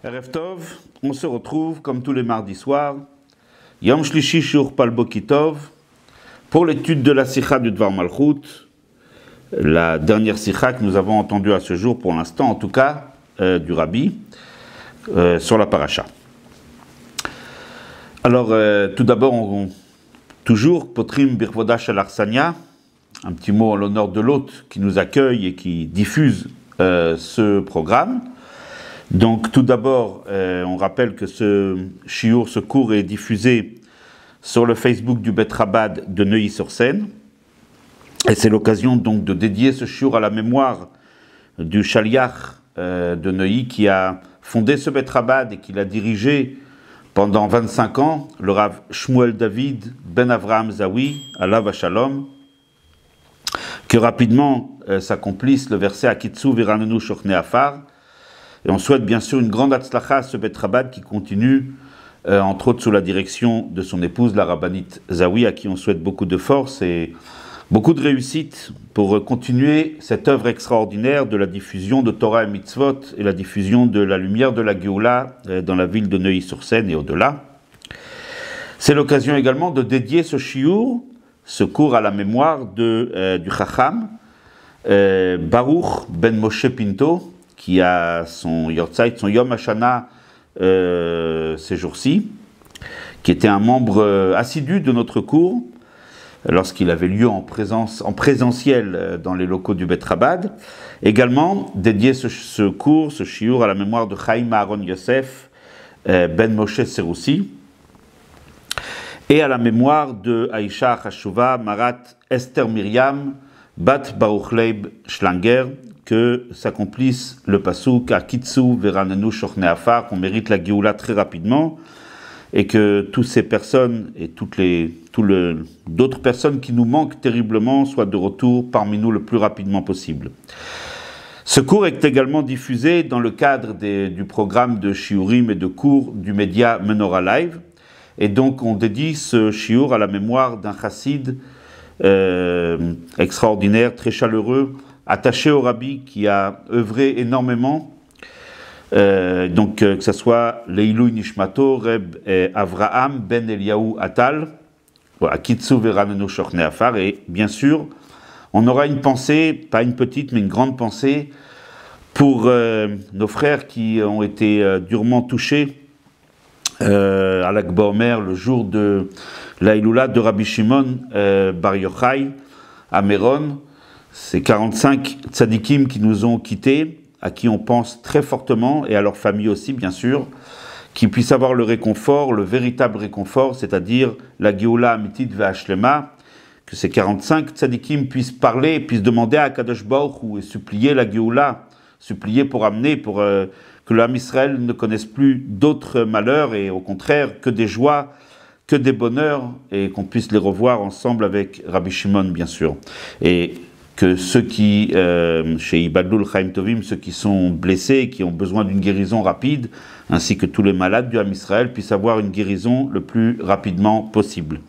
Erev Tov, on se retrouve comme tous les mardis soirs, Yom Shlishi Shur Pal Boki Tov, pour l'étude de la Sikha du Dvar Malchut, la dernière Sikha que nous avons entendue à ce jour pour l'instant, en tout cas, du Rabbi, sur la Paracha. Alors, tout d'abord, toujours, Potrim Birvoda Shel Arsania, un petit mot en l'honneur de l'hôte qui nous accueille et qui diffuse ce programme. Donc, tout d'abord, on rappelle que ce shiur, ce cours est diffusé sur le Facebook du Bet Chabad de Neuilly-sur-Seine. Et c'est l'occasion donc de dédier ce shiur à la mémoire du Shaliach de Neuilly qui a fondé ce Bet Chabad et qui l'a dirigé pendant 25 ans, le Rav Shmuel David Ben Avraham Zawi, Alav Shalom, que rapidement s'accomplisse le verset Akitsu Viranenu Shochne Afar. Et on souhaite bien sûr une grande hatzlacha à ce Bet Chabad qui continue, entre autres sous la direction de son épouse, la rabbinite Zawi, à qui on souhaite beaucoup de force et beaucoup de réussite pour continuer cette œuvre extraordinaire de la diffusion de Torah et Mitzvot et la diffusion de la lumière de la Géoula dans la ville de Neuilly-sur-Seine et au-delà. C'est l'occasion également de dédier ce shiur, ce cours à la mémoire du Chacham, Baruch Ben Moshe Pinto, qui a son Yortzeit, son Yom Hashana ces jours-ci, qui était un membre assidu de notre cours, lorsqu'il avait lieu en présentiel dans les locaux du Bet Chabad. Également, dédié ce cours, ce shiur, à la mémoire de Chaim Aaron Yosef Ben Moshe Seroussi, et à la mémoire de Aïcha Chashuva Marat Esther Miriam Bat Baruch Leib Schlanger, que s'accomplisse le pasuk Akitsu Veranenu Shochne Afar, qu'on mérite la Géoula très rapidement, et que toutes ces personnes et d'autres personnes qui nous manquent terriblement soient de retour parmi nous le plus rapidement possible. Ce cours est également diffusé dans le cadre du programme de shiurim et de cours du média Menorah Live, et donc on dédie ce shiur à la mémoire d'un chassid extraordinaire, très chaleureux, attaché au Rabbi, qui a œuvré énormément, que ce soit Leilou Nishmato, Reb Avraham Ben Eliyahu Atal, Akitsu Veranenu Shochne Afar, et bien sûr, on aura une pensée, pas une petite, mais une grande pensée, pour nos frères qui ont été durement touchés à l'Akba Omer, le jour de l'Aïloula de Rabbi Shimon Bar Yochai à Méron. Ces 45 tzadikim qui nous ont quittés, à qui on pense très fortement, et à leur famille aussi, bien sûr, qui puissent avoir le réconfort, le véritable réconfort, c'est-à-dire la Géoula Amitit Ve'ashlema, que ces 45 tzadikim puissent parler, puissent demander à Kadosh Baruch Hu et supplier la Géoula, supplier pour amener, pour que l'âme Israël ne connaisse plus d'autres malheurs, et au contraire, que des joies, que des bonheurs, et qu'on puisse les revoir ensemble avec Rabbi Shimon, bien sûr. Et que ceux qui, chez Ibadlul Chaim Tovim, ceux qui sont blessés, qui ont besoin d'une guérison rapide, ainsi que tous les malades du Ham Israël, puissent avoir une guérison le plus rapidement possible.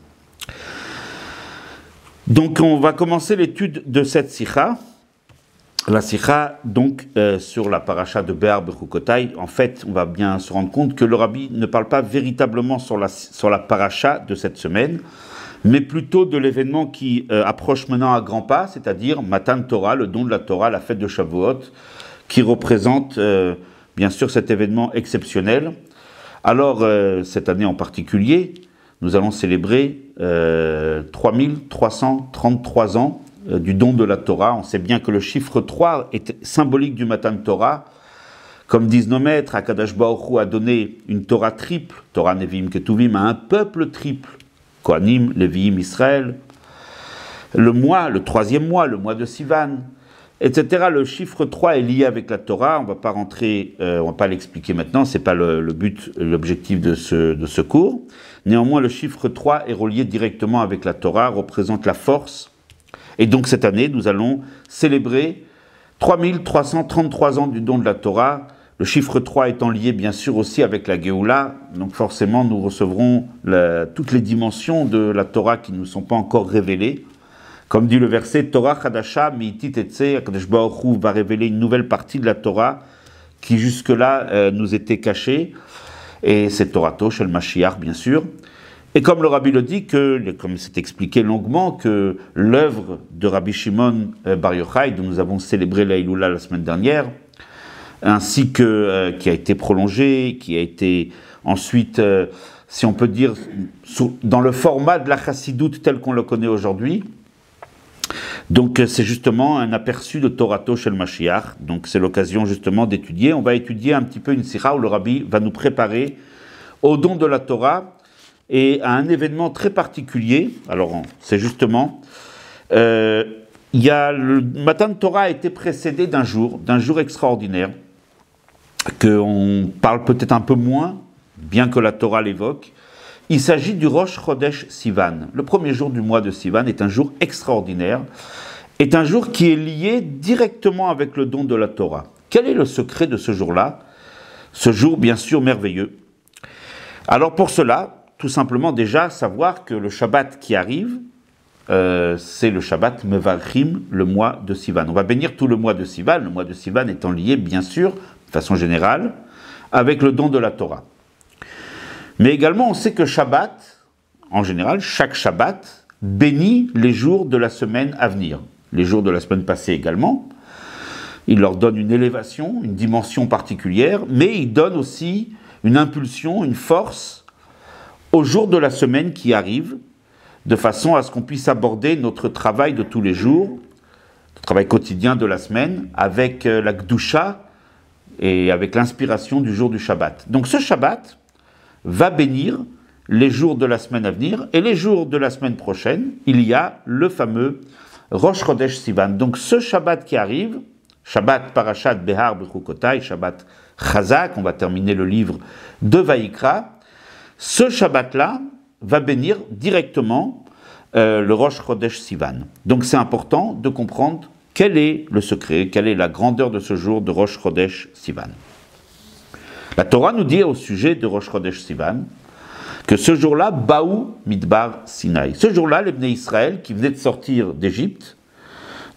Donc on va commencer l'étude de cette sikha. La sikha, donc, sur la paracha de Be'ar Bechukotai. En fait, on va bien se rendre compte que le Rabbi ne parle pas véritablement sur la paracha de cette semaine, mais plutôt de l'événement qui approche maintenant à grands pas, c'est-à-dire Matan Torah, le don de la Torah, la fête de Shavuot, qui représente bien sûr cet événement exceptionnel. Alors, cette année en particulier, nous allons célébrer 3333 ans du don de la Torah. On sait bien que le chiffre 3 est symbolique du Matan Torah. Comme disent nos maîtres, Akadosh Baruch Hu a donné une Torah triple, Torah Nevi'im Ketuvim, à un peuple triple, Kohanim, Lévi'im, Israël, le troisième mois, le mois de Sivan, etc. Le chiffre 3 est lié avec la Torah, on ne va pas rentrer, on ne va pas l'expliquer maintenant, ce n'est pas le but, l'objectif de ce cours. Néanmoins, le chiffre 3 est relié directement avec la Torah, représente la force. Et donc cette année, nous allons célébrer 3333 ans du don de la Torah, le chiffre 3 étant lié bien sûr aussi avec la Géoula, donc forcément nous recevrons toutes les dimensions de la Torah qui ne nous sont pas encore révélées. Comme dit le verset, Torah Chadasha Mi'itit Etse, Akadosh Baruch Hu va révéler une nouvelle partie de la Torah qui jusque-là nous était caché, et c'est Torato, chez le Mashiach, bien sûr. Et comme le Rabbi le dit, comme c'est expliqué longuement, que l'œuvre de Rabbi Shimon Bar Yochai, dont nous avons célébré la Iloula la semaine dernière, ainsi que qui a été prolongée, qui a été ensuite, si on peut dire, dans le format de la Chassidoute tel qu'on le connaît aujourd'hui. Donc c'est justement un aperçu de Torato chez le Mashiach. Donc c'est l'occasion justement d'étudier. On va étudier un petit peu une sira où le Rabbi va nous préparer au don de la Torah et à un événement très particulier. Alors c'est justement, le Matan Torah a été précédé d'un jour extraordinaire, qu'on parle peut-être un peu moins, bien que la Torah l'évoque. Il s'agit du Rosh Chodesh Sivan. Le premier jour du mois de Sivan est un jour extraordinaire, est un jour qui est lié directement avec le don de la Torah. Quel est le secret de ce jour-là? Ce jour, bien sûr, merveilleux. Alors pour cela, tout simplement déjà savoir que le Shabbat qui arrive, c'est le Shabbat Mevarchim, le mois de Sivan. On va bénir tout le mois de Sivan, le mois de Sivan étant lié, bien sûr, de façon générale, avec le don de la Torah. Mais également, on sait que Shabbat, en général, chaque Shabbat, bénit les jours de la semaine à venir. Les jours de la semaine passée également. Il leur donne une élévation, une dimension particulière, mais il donne aussi une impulsion, une force aux jours de la semaine qui arrivent, de façon à ce qu'on puisse aborder notre travail de tous les jours, le travail quotidien de la semaine, avec la Gdusha et avec l'inspiration du jour du Shabbat. Donc ce Shabbat va bénir les jours de la semaine à venir, et les jours de la semaine prochaine, il y a le fameux Rosh Chodesh Sivan. Donc ce Shabbat qui arrive, Shabbat Parashat Behar Bechukotai, Shabbat Chazak, on va terminer le livre de Vaïkra, ce Shabbat-là va bénir directement le Rosh Chodesh Sivan. Donc c'est important de comprendre quel est le secret, quelle est la grandeur de ce jour de Rosh Chodesh Sivan. La Torah nous dit au sujet de Rosh Chodesh Sivan que ce jour-là, Baou Midbar Sinaï. Ce jour-là, les Bnei Israël, qui venaient de sortir d'Égypte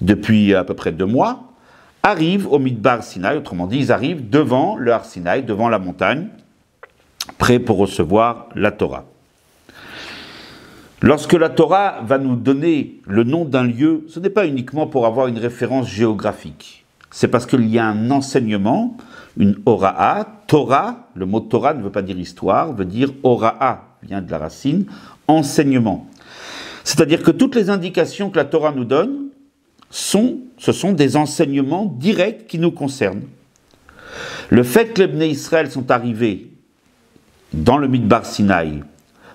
depuis à peu près 2 mois, arrivent au Midbar Sinaï, autrement dit, ils arrivent devant le Har Sinaï, devant la montagne, prêts pour recevoir la Torah. Lorsque la Torah va nous donner le nom d'un lieu, ce n'est pas uniquement pour avoir une référence géographique. C'est parce qu'il y a un enseignement, une ora'a. Torah, le mot Torah ne veut pas dire histoire, veut dire ora'a, vient de la racine, enseignement. C'est-à-dire que toutes les indications que la Torah nous donne, ce sont des enseignements directs qui nous concernent. Le fait que les Bnei Israël sont arrivés dans le Midbar Sinaï,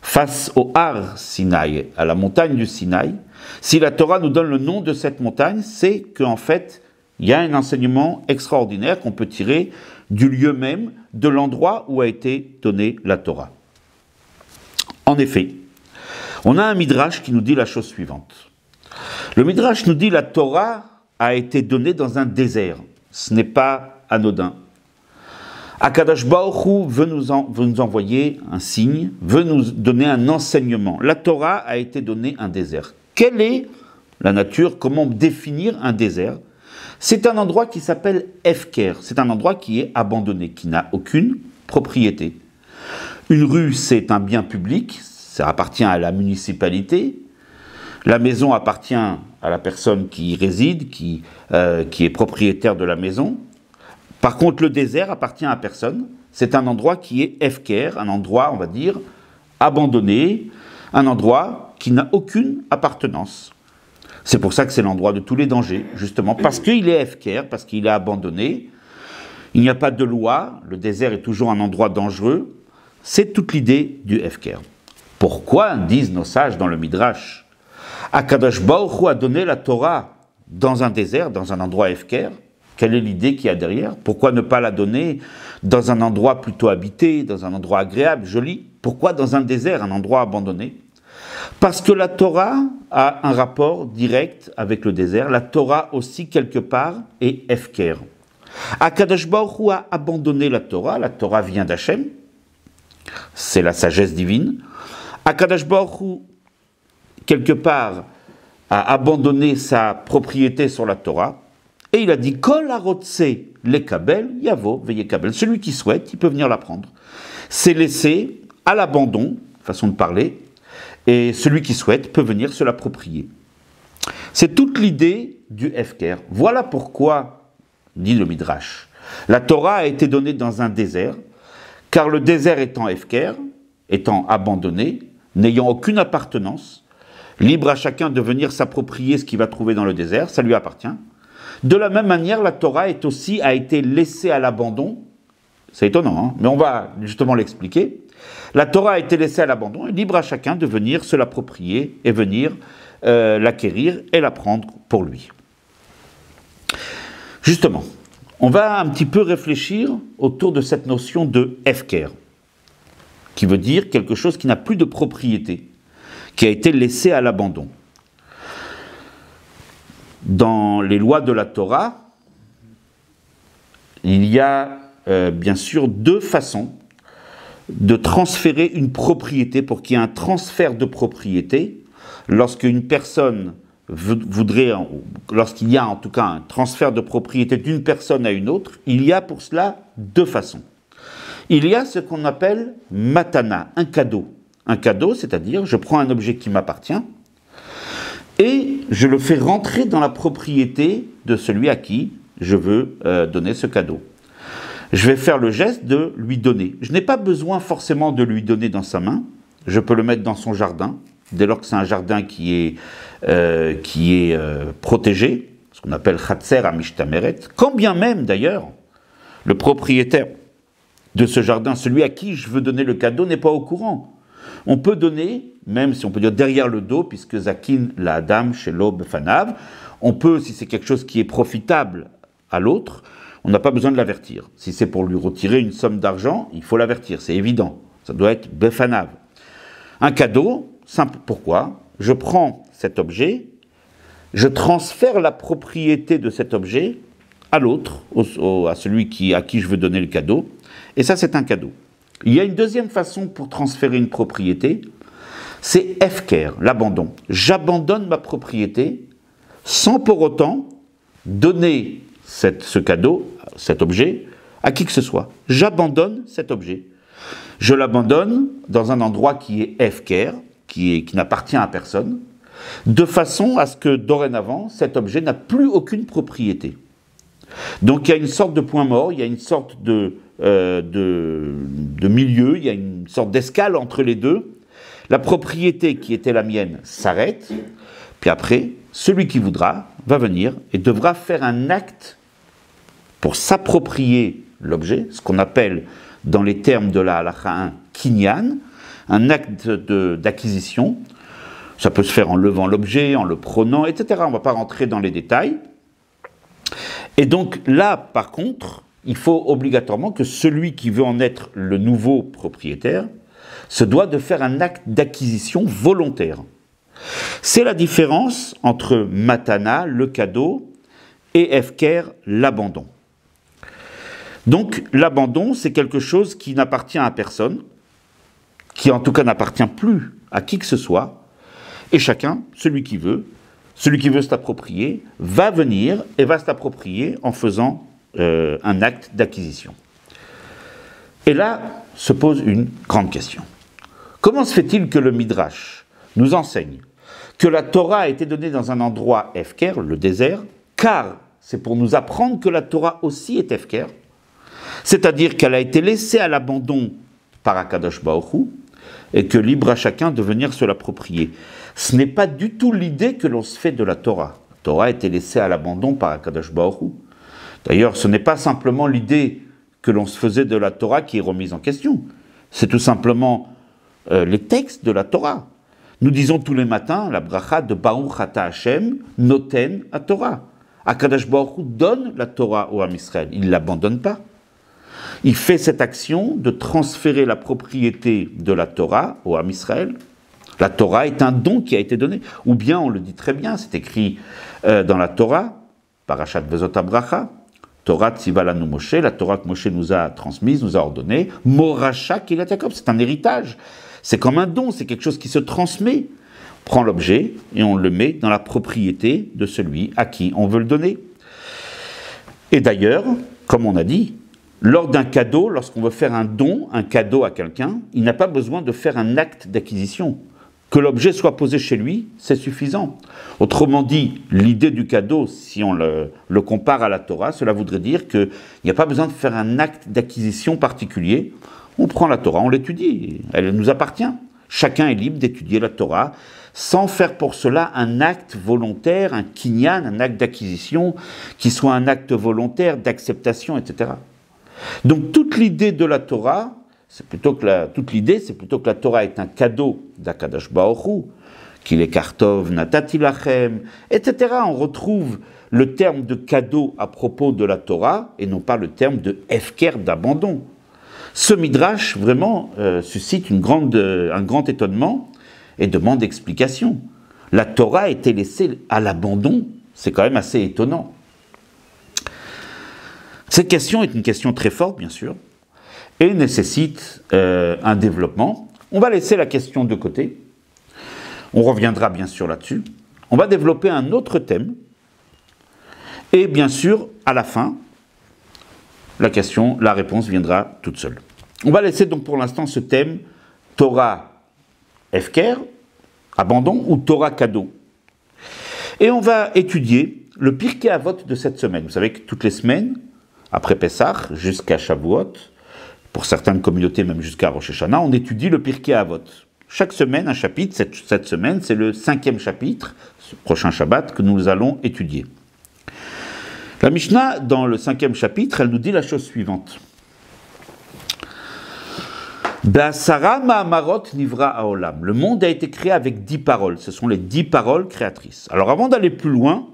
face au Har Sinaï, à la montagne du Sinaï, si la Torah nous donne le nom de cette montagne, c'est qu'en fait, il y a un enseignement extraordinaire qu'on peut tirer du lieu même, de l'endroit où a été donnée la Torah. En effet, on a un Midrash qui nous dit la chose suivante. Le Midrash nous dit la Torah a été donnée dans un désert. Ce n'est pas anodin. Akadosh Baruch Hu veut nous envoyer un signe, veut nous donner un enseignement. La Torah a été donnée un désert. Quelle est la nature? Comment définir un désert? C'est un endroit qui s'appelle Hefker. C'est un endroit qui est abandonné, qui n'a aucune propriété. Une rue, c'est un bien public, ça appartient à la municipalité. La maison appartient à la personne qui y réside, qui est propriétaire de la maison. Par contre, le désert appartient à personne. C'est un endroit qui est Hefker, un endroit, on va dire, abandonné, un endroit qui n'a aucune appartenance. C'est pour ça que c'est l'endroit de tous les dangers, justement, parce qu'il est Hefker, parce qu'il est abandonné. Il n'y a pas de loi, le désert est toujours un endroit dangereux. C'est toute l'idée du Hefker. Pourquoi, disent nos sages dans le Midrash, Akadosh Baruch Hu a donné la Torah dans un désert, dans un endroit Hefker? Quelle est l'idée qu'il y a derrière? Pourquoi ne pas la donner dans un endroit plutôt habité, dans un endroit agréable, joli? Pourquoi dans un désert, un endroit abandonné? Parce que la Torah a un rapport direct avec le désert. La Torah aussi, quelque part, est Hefker. Akadosh Baruch Hu a abandonné la Torah vient d'Hachem, c'est la sagesse divine. Akadosh Baruch Hu, quelque part, a abandonné sa propriété sur la Torah, Et il a dit, Kol harotse lekabel, yavo veyekabel. Celui qui souhaite, il peut venir la prendre. C'est laissé à l'abandon, façon de parler, et celui qui souhaite peut venir se l'approprier. C'est toute l'idée du Hefker. Voilà pourquoi, dit le Midrash, la Torah a été donnée dans un désert, car le désert étant Hefker, étant abandonné, n'ayant aucune appartenance, libre à chacun de venir s'approprier ce qu'il va trouver dans le désert, ça lui appartient. De la même manière, la Torah a été laissée à l'abandon. C'est étonnant, hein, mais on va justement l'expliquer. La Torah a été laissée à l'abandon, et libre à chacun de venir se l'approprier et venir l'acquérir et la prendre pour lui. Justement, on va un petit peu réfléchir autour de cette notion de Hefker, qui veut dire quelque chose qui n'a plus de propriété, qui a été laissé à l'abandon. Dans les lois de la Torah, il y a bien sûr deux façons de transférer une propriété pour qu'il y ait un transfert de propriété. Lorsqu'une personne lorsqu'il y a en tout cas un transfert de propriété d'une personne à une autre, il y a pour cela deux façons. Il y a ce qu'on appelle matana, un cadeau. Un cadeau, c'est-à-dire je prends un objet qui m'appartient et je le fais rentrer dans la propriété de celui à qui je veux donner ce cadeau. Je vais faire le geste de lui donner. Je n'ai pas besoin forcément de lui donner dans sa main, je peux le mettre dans son jardin, dès lors que c'est un jardin qui est protégé, ce qu'on appelle Chatser Amishtameret, quand bien même d'ailleurs, le propriétaire de ce jardin, celui à qui je veux donner le cadeau, n'est pas au courant. On peut donner, même si on peut dire derrière le dos, puisque Zakin la Adam chez l'aube Fanav, on peut, si c'est quelque chose qui est profitable à l'autre, on n'a pas besoin de l'avertir. Si c'est pour lui retirer une somme d'argent, il faut l'avertir, c'est évident. Ça doit être Befanav. Un cadeau, simple. Pourquoi ? Je prends cet objet, je transfère la propriété de cet objet à l'autre, à celui à qui je veux donner le cadeau, et ça c'est un cadeau. Il y a une deuxième façon pour transférer une propriété, c'est Hefker, l'abandon. J'abandonne ma propriété sans pour autant donner ce cadeau, cet objet, à qui que ce soit. J'abandonne cet objet. Je l'abandonne dans un endroit qui est Hefker, qui n'appartient à personne, de façon à ce que dorénavant, cet objet n'a plus aucune propriété. Donc il y a une sorte de point mort, il y a une sorte de milieu, il y a une sorte d'escale entre les deux. La propriété qui était la mienne s'arrête, puis après, celui qui voudra va venir et devra faire un acte pour s'approprier l'objet, ce qu'on appelle dans les termes de la halakha 1, kinyan, un acte d'acquisition. Ça peut se faire en levant l'objet, en le prenant, etc. On ne va pas rentrer dans les détails. Et donc là, par contre, il faut obligatoirement que celui qui veut en être le nouveau propriétaire se doit de faire un acte d'acquisition volontaire. C'est la différence entre matana, le cadeau, et Hefker, l'abandon. Donc l'abandon, c'est quelque chose qui n'appartient à personne, qui en tout cas n'appartient plus à qui que ce soit, et chacun, celui qui veut s'approprier, va venir et va s'approprier en faisant un acte d'acquisition. Et là se pose une grande question. Comment se fait-il que le Midrash nous enseigne que la Torah a été donnée dans un endroit Hefker, le désert, car c'est pour nous apprendre que la Torah aussi est Hefker, c'est-à-dire qu'elle a été laissée à l'abandon par Akadosh Baruch Hu, et que libre à chacun de venir se l'approprier. Ce n'est pas du tout l'idée que l'on se fait de la Torah. La Torah a été laissée à l'abandon par Akadosh Baruch Hu. D'ailleurs, ce n'est pas simplement l'idée que l'on se faisait de la Torah qui est remise en question. C'est tout simplement les textes de la Torah. Nous disons tous les matins la bracha de Baruch Ata Hashem noten à Torah. Akadosh Baruch Hu donne la Torah au Ham Israël. Il ne l'abandonne pas. Il fait cette action de transférer la propriété de la Torah au Ham Israël. La Torah est un don qui a été donné. Ou bien, on le dit très bien, c'est écrit dans la Torah, Parashat Vezot HaBracha, Torah Tziva Lanu Moshe, la Torah que Moshe nous a transmise, nous a ordonnée, Moracha Kiryat Yaakov, c'est un héritage. C'est comme un don, c'est quelque chose qui se transmet. On prend l'objet et on le met dans la propriété de celui à qui on veut le donner. Et d'ailleurs, comme on a dit, lors d'un cadeau, lorsqu'on veut faire un don, un cadeau à quelqu'un, il n'a pas besoin de faire un acte d'acquisition. Que l'objet soit posé chez lui, c'est suffisant. Autrement dit, l'idée du cadeau, si on le compare à la Torah, cela voudrait dire qu'il n'y a pas besoin de faire un acte d'acquisition particulier. On prend la Torah, on l'étudie, elle nous appartient. Chacun est libre d'étudier la Torah sans faire pour cela un acte volontaire, un kinyan, un acte d'acquisition, qui soit un acte volontaire d'acceptation, etc. Donc toute l'idée de la Torah, c'est plutôt que la Torah est un cadeau d'Akadosh Baruch Hu, qu'il est kartov, natati lachem, etc. On retrouve le terme de cadeau à propos de la Torah et non pas le terme de hefker, d'abandon. Ce midrash vraiment suscite un grand étonnement et demande explication. La Torah a été laissée à l'abandon, c'est quand même assez étonnant. Cette question est une question très forte, bien sûr, et nécessite un développement. On va laisser la question de côté. On reviendra bien sûr là-dessus. On va développer un autre thème. Et bien sûr, à la fin, la réponse viendra toute seule. On va laisser donc pour l'instant ce thème Torah Hefker, abandon, ou Torah cadeau. Et on va étudier le Pirkei Avot de cette semaine. Vous savez que toutes les semaines, après Pessah jusqu'à Shavuot, pour certaines communautés même jusqu'à Rosh Hashanah, on étudie le Pirkei Avot. Chaque semaine, un chapitre. Cette semaine, c'est le 5e chapitre, ce prochain Shabbat, que nous allons étudier. La Mishnah, dans le 5e chapitre, elle nous dit la chose suivante. Be'asara ma'amarot nivra ha'olam. Le monde a été créé avec 10 paroles. Ce sont les 10 paroles créatrices. Alors avant d'aller plus loin,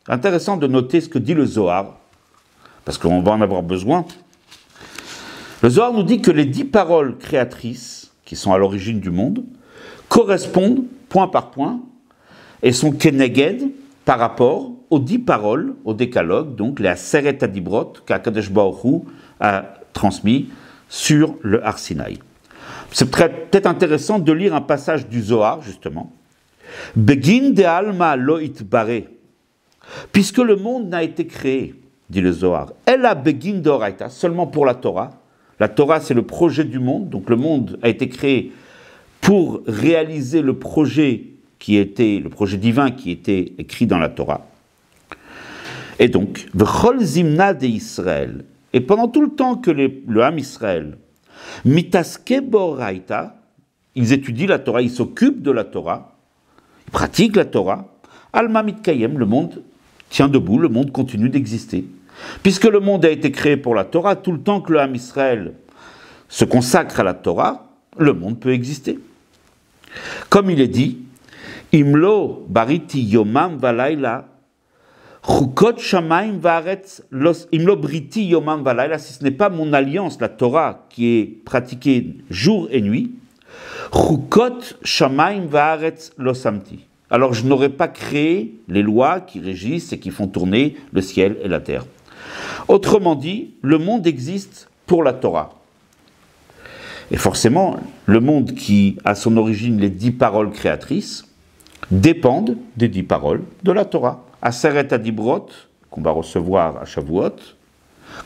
c'est intéressant de noter ce que dit le Zohar, parce qu'on va en avoir besoin. Le Zohar nous dit que les 10 paroles créatrices, qui sont à l'origine du monde, correspondent, point par point, et sont keneged par rapport aux 10 paroles, au décalogue, donc les Aseret Adibrot, qu'Akadosh Baruch Hu a transmis sur le Har Sinaï. C'est peut-être intéressant de lire un passage du Zohar, justement. Begin de alma lo itbare. Puisque le monde n'a été créé, dit le Zohar, elle a begin d'oraita, seulement pour la Torah. La Torah, c'est le projet du monde, donc le monde a été créé pour réaliser le projet divin qui était écrit dans la Torah. Et donc, v'chol zimna de Israël, et pendant tout le temps que le Ham Israël, mitaske boraita, ils étudient la Torah, ils s'occupent de la Torah, ils pratiquent la Torah, alma mitkayem, le monde tient debout, le monde continue d'exister. Puisque le monde a été créé pour la Torah, tout le temps que le Ham Israël se consacre à la Torah, le monde peut exister. Comme il est dit, Imlo bariti yomam valayla, chukot shamayim vaaretz los, imlo briti yomam valayla, si ce n'est pas mon alliance, la Torah, qui est pratiquée jour et nuit, chukot shamayim vaaretz losamti. Alors je n'aurais pas créé les lois qui régissent et qui font tourner le ciel et la terre. Autrement dit, le monde existe pour la Torah. Et forcément, le monde qui a son origine les 10 paroles créatrices dépendent des 10 paroles de la Torah. Aseret Adibrot, qu'on va recevoir à Shavuot,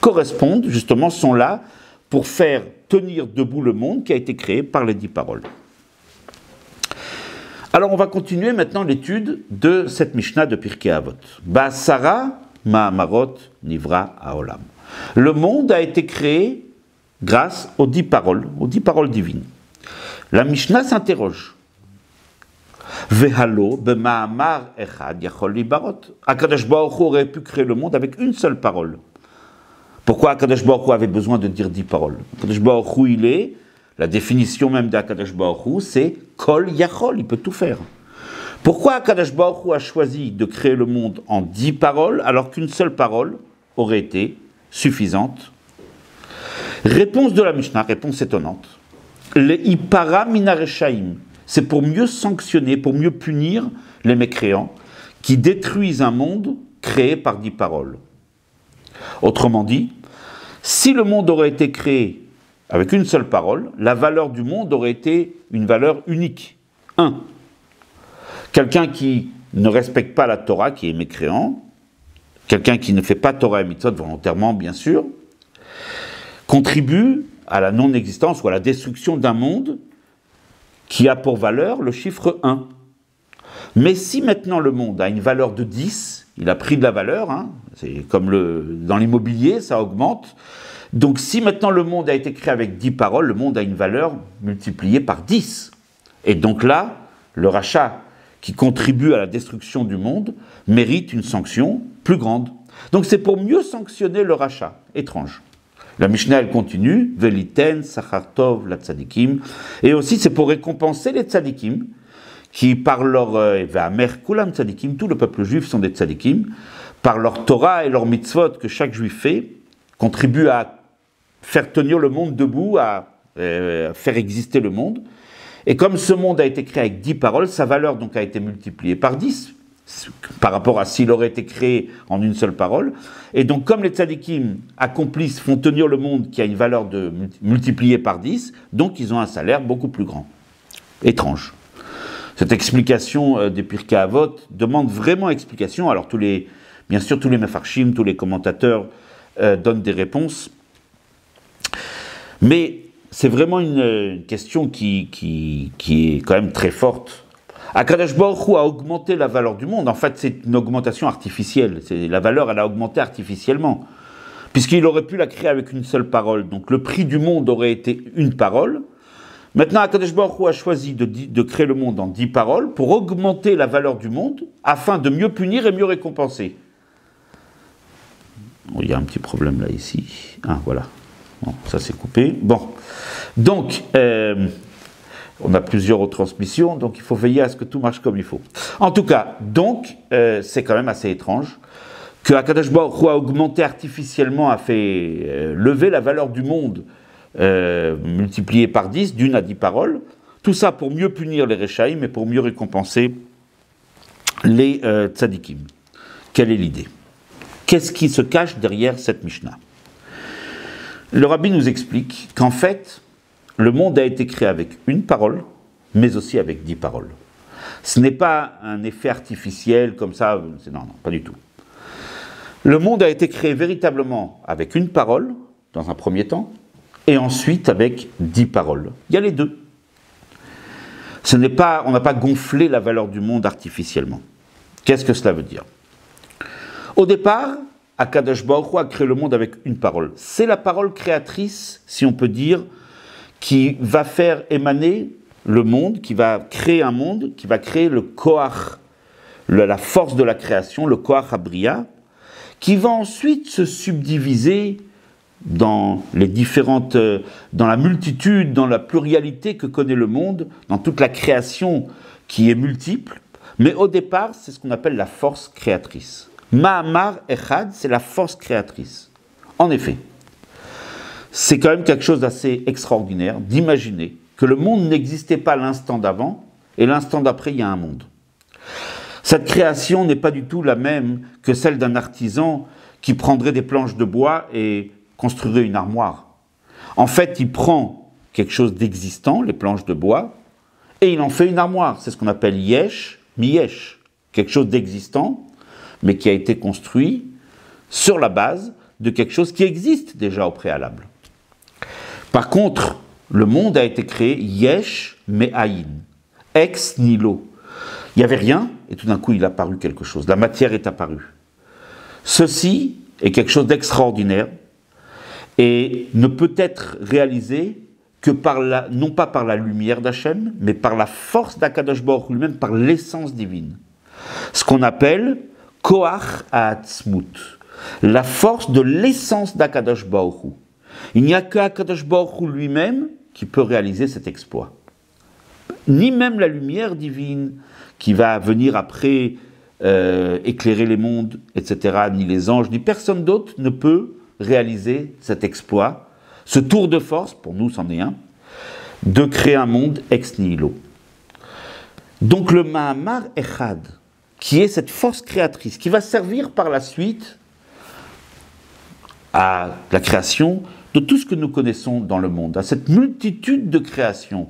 correspondent, justement, sont là pour faire tenir debout le monde qui a été créé par les 10 paroles. Alors on va continuer maintenant l'étude de cette Mishnah de Pirkei Avot. Ba'asara ma'amarot nivra ha'olam. Le monde a été créé grâce aux 10 paroles divines. La Mishnah s'interroge. Vehalo b'ma'amar echad yachol libarot. Akadosh Baruch Hu aurait pu créer le monde avec une seule parole. Pourquoi Akadosh Baruch Hu avait besoin de dire 10 paroles? Akadosh Baruch Hu, la définition même d'Akadosh Baruch Hu, c'est kol yachol, il peut tout faire. Pourquoi Akadosh Baruch Hu a choisi de créer le monde en 10 paroles alors qu'une seule parole aurait été suffisante? Réponse de la Mishnah, réponse étonnante. Les ipara minareshaim, c'est pour mieux sanctionner, pour mieux punir les mécréants qui détruisent un monde créé par 10 paroles. Autrement dit, si le monde aurait été créé avec une seule parole, la valeur du monde aurait été une valeur unique. 1. Quelqu'un qui ne respecte pas la Torah, qui est mécréant, quelqu'un qui ne fait pas Torah et Mitzvot volontairement, bien sûr, contribue à la non-existence ou à la destruction d'un monde qui a pour valeur le chiffre 1. Mais si maintenant le monde a une valeur de 10, il a pris de la valeur, hein, c'est comme dans l'immobilier, ça augmente. Donc si maintenant le monde a été créé avec 10 paroles, le monde a une valeur multipliée par 10. Et donc là, le rachat qui contribue à la destruction du monde mérite une sanction plus grande. Donc c'est pour mieux sanctionner le rachat. Étrange. La Mishnah, elle continue, Veliten, Sachartov, la Tzadikim. Et aussi, c'est pour récompenser les Tzadikim, qui par leur Ve'amer Kulam Tzadikim, tout le peuple juif sont des Tzadikim, par leur Torah et leur mitzvot que chaque juif fait, contribuent à faire tenir le monde debout, à faire exister le monde. Et comme ce monde a été créé avec 10 paroles, sa valeur donc a été multipliée par 10, par rapport à s'il aurait été créé en une seule parole. Et donc comme les tzadikim accomplissent, font tenir le monde qui a une valeur multipliée par 10, donc ils ont un salaire beaucoup plus grand. Étrange. Cette explication des Pirkei Avot demande vraiment explication. Alors bien sûr tous les mefarshim, tous les commentateurs donnent des réponses. Mais c'est vraiment une question qui est quand même très forte. Akadosh Baruch Hu a augmenté la valeur du monde. En fait, c'est une augmentation artificielle. La valeur, elle a augmenté artificiellement. Puisqu'il aurait pu la créer avec une seule parole. Donc le prix du monde aurait été une parole. Maintenant, Akadosh Baruch Hu a choisi de créer le monde en 10 paroles pour augmenter la valeur du monde afin de mieux punir et mieux récompenser. Oh, il y a un petit problème là, ici. Ah, voilà. Bon, ça c'est coupé. Bon. Donc, on a plusieurs retransmissions, donc il faut veiller à ce que tout marche comme il faut. En tout cas, donc, c'est quand même assez étrange que Akadosh Baruch Hu a augmenté artificiellement, a fait lever la valeur du monde multipliée par 10, d'une à 10 paroles. Tout ça pour mieux punir les Rechaïm et pour mieux récompenser les Tzadikim. Quelle est l'idée? Qu'est-ce qui se cache derrière cette Mishnah? Le Rabbi nous explique qu'en fait, le monde a été créé avec une parole, mais aussi avec 10 paroles. Ce n'est pas un effet artificiel comme ça, non, pas du tout. Le monde a été créé véritablement avec une parole, dans un premier temps, et ensuite avec 10 paroles. Il y a les deux. On n'a pas gonflé la valeur du monde artificiellement. Qu'est-ce que cela veut dire? Au départ, Akadosh Baruch Hu a créé le monde avec une parole. C'est la parole créatrice, si on peut dire, qui va faire émaner le monde, qui va créer un monde, qui va créer le Koach, la force de la création, le Koach Habriya, qui va ensuite se subdiviser dans dans la multitude, dans la pluralité que connaît le monde, dans toute la création qui est multiple. Mais au départ, c'est ce qu'on appelle la force créatrice. Ma'amar Echad, c'est la force créatrice. En effet, c'est quand même quelque chose d'assez extraordinaire d'imaginer que le monde n'existait pas l'instant d'avant et l'instant d'après, il y a un monde. Cette création n'est pas du tout la même que celle d'un artisan qui prendrait des planches de bois et construirait une armoire. En fait, il prend quelque chose d'existant, les planches de bois, et il en fait une armoire. C'est ce qu'on appelle yesh, miyesh, quelque chose d'existant, mais qui a été construit sur la base de quelque chose qui existe déjà au préalable. Par contre, le monde a été créé yesh me'ayin, ex nihilo. Il n'y avait rien, et tout d'un coup il est apparu quelque chose. La matière est apparue. Ceci est quelque chose d'extraordinaire et ne peut être réalisé que non pas par la lumière d'Hachem, mais par la force d'Akadosh Baruch Hu lui-même, par l'essence divine. Ce qu'on appelle Koach Ha'atzmut, la force de l'essence d'Akadosh Baruch Hu. Il n'y a qu'Akadosh Baruch Hu lui-même qui peut réaliser cet exploit. Ni même la lumière divine qui va venir après éclairer les mondes, etc., ni les anges, ni personne d'autre ne peut réaliser cet exploit, ce tour de force, pour nous c'en est un, de créer un monde ex nihilo. Donc le Ma'amar Echad, qui est cette force créatrice, qui va servir par la suite à la création de tout ce que nous connaissons dans le monde, à cette multitude de créations,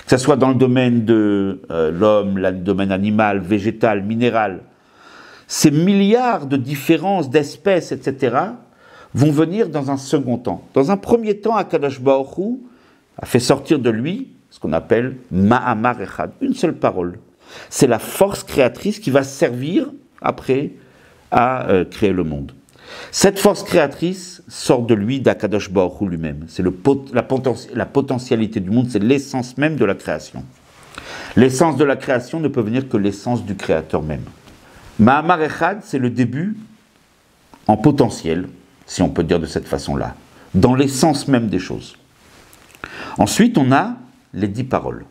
que ce soit dans le domaine de l'homme, le domaine animal, végétal, minéral. ces milliards de différences d'espèces, etc., vont venir dans un second temps. Dans un premier temps, Akadosh Baruch Hu a fait sortir de lui ce qu'on appelle Ma'amar Echad, une seule parole. C'est la force créatrice qui va servir après à créer le monde. Cette force créatrice sort de lui, d'Akadosh Baruch Hu lui-même. C'est la potentialité du monde, c'est l'essence même de la création. L'essence de la création ne peut venir que l'essence du créateur même. Ma'amar Echad, c'est le début en potentiel, si on peut dire de cette façon-là, dans l'essence même des choses. Ensuite, on a les 10 paroles.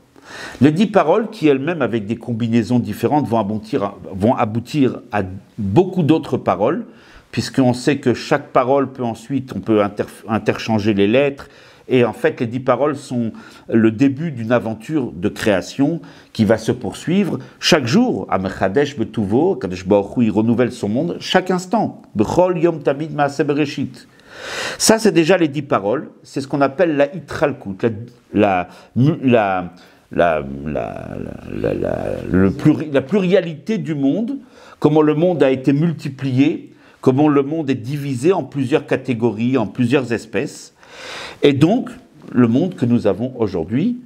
Les 10 paroles qui elles-mêmes, avec des combinaisons différentes, vont aboutir à beaucoup d'autres paroles, puisqu'on sait que chaque parole peut ensuite, on peut interchanger les lettres, et en fait, les 10 paroles sont le début d'une aventure de création qui va se poursuivre chaque jour. Amechadesh betuvo, Kadesh Baruch Hu, il renouvelle son monde chaque instant. Bechol yom tamid maaseh bereshit. Ça, c'est déjà les 10 paroles. C'est ce qu'on appelle la hitralkut, la pluralité du monde, comment le monde a été multiplié, comment le monde est divisé en plusieurs catégories, en plusieurs espèces. Et donc, le monde que nous avons aujourd'hui,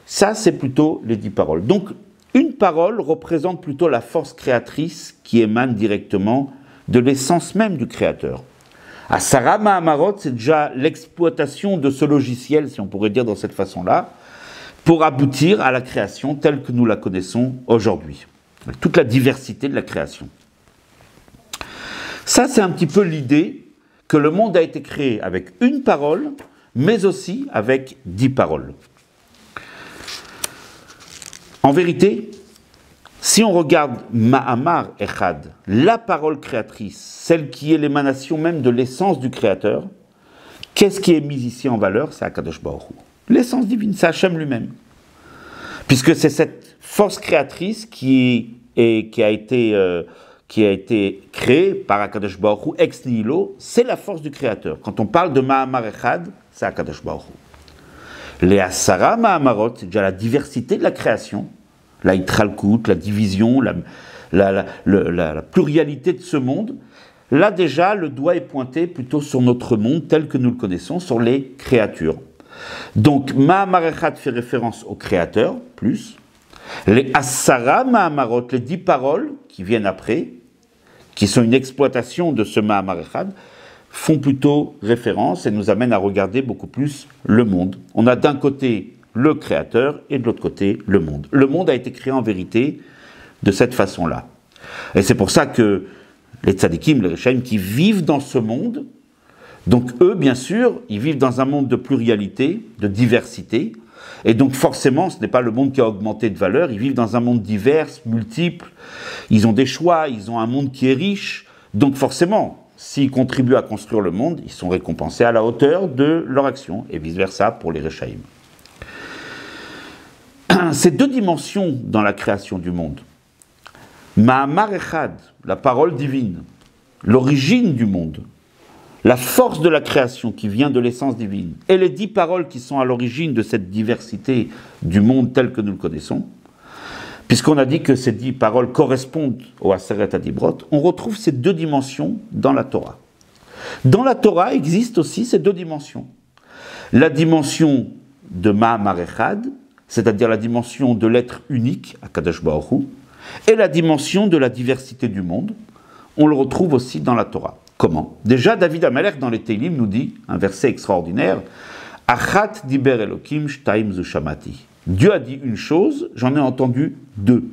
ça, c'est plutôt les 10 paroles. Donc, une parole représente plutôt la force créatrice qui émane directement de l'essence même du créateur. Asara Ma'amarot, c'est déjà l'exploitation de ce logiciel, si on pourrait dire dans cette façon-là, pour aboutir à la création telle que nous la connaissons aujourd'hui. Toute la diversité de la création. Ça, c'est un petit peu l'idée que le monde a été créé avec une parole, mais aussi avec 10 paroles. En vérité, si on regarde Ma'amar Echad, la parole créatrice, celle qui est l'émanation même de l'essence du Créateur, qu'est-ce qui est mis ici en valeur? C'est Akadosh Baruch Hu. L'essence divine, c'est Hachem lui-même. Puisque c'est cette force créatrice qui a été créée par Akadosh Baruch Hu ex nihilo, c'est la force du Créateur. Quand on parle de Ma'amar Echad, c'est Akadosh Baruch Hu. Les Asara Ma'amarot, c'est déjà la diversité de la création, la hitralkut, la division, la pluralité de ce monde. Là déjà, le doigt est pointé plutôt sur notre monde tel que nous le connaissons, sur les créatures. Donc, Ma'amar Echad fait référence au Créateur, plus. Les Asara Ma'amarot, les 10 paroles qui viennent après, qui sont une exploitation de ce Ma'amar Echad, font plutôt référence et nous amènent à regarder beaucoup plus le monde. On a d'un côté le Créateur et de l'autre côté le monde. Le monde a été créé en vérité de cette façon-là. Et c'est pour ça que les tzadikim, les rechaim qui vivent dans ce monde, donc eux, bien sûr, ils vivent dans un monde de pluralité, de diversité, et donc forcément, ce n'est pas le monde qui a augmenté de valeur, ils vivent dans un monde divers, multiple, ils ont des choix, ils ont un monde qui est riche, donc forcément, s'ils contribuent à construire le monde, ils sont récompensés à la hauteur de leur action, et vice-versa pour les rechaim. Ces 2 dimensions dans la création du monde, Ma'amar Echad, la parole divine, l'origine du monde, la force de la création qui vient de l'essence divine, et les 10 paroles qui sont à l'origine de cette diversité du monde tel que nous le connaissons, puisqu'on a dit que ces 10 paroles correspondent au Aseret Adibrot, on retrouve ces 2 dimensions dans la Torah. Dans la Torah existent aussi ces 2 dimensions. La dimension de Ma'amar Echad, c'est-à-dire la dimension de l'être unique, Akadosh Baruch Hu, et la dimension de la diversité du monde, on le retrouve aussi dans la Torah. Comment? Déjà, David Amelech, dans les Teilim, nous dit, un verset extraordinaire, « Achat diber Elokim shtaim zu shamati » Dieu a dit une chose, j'en ai entendu 2.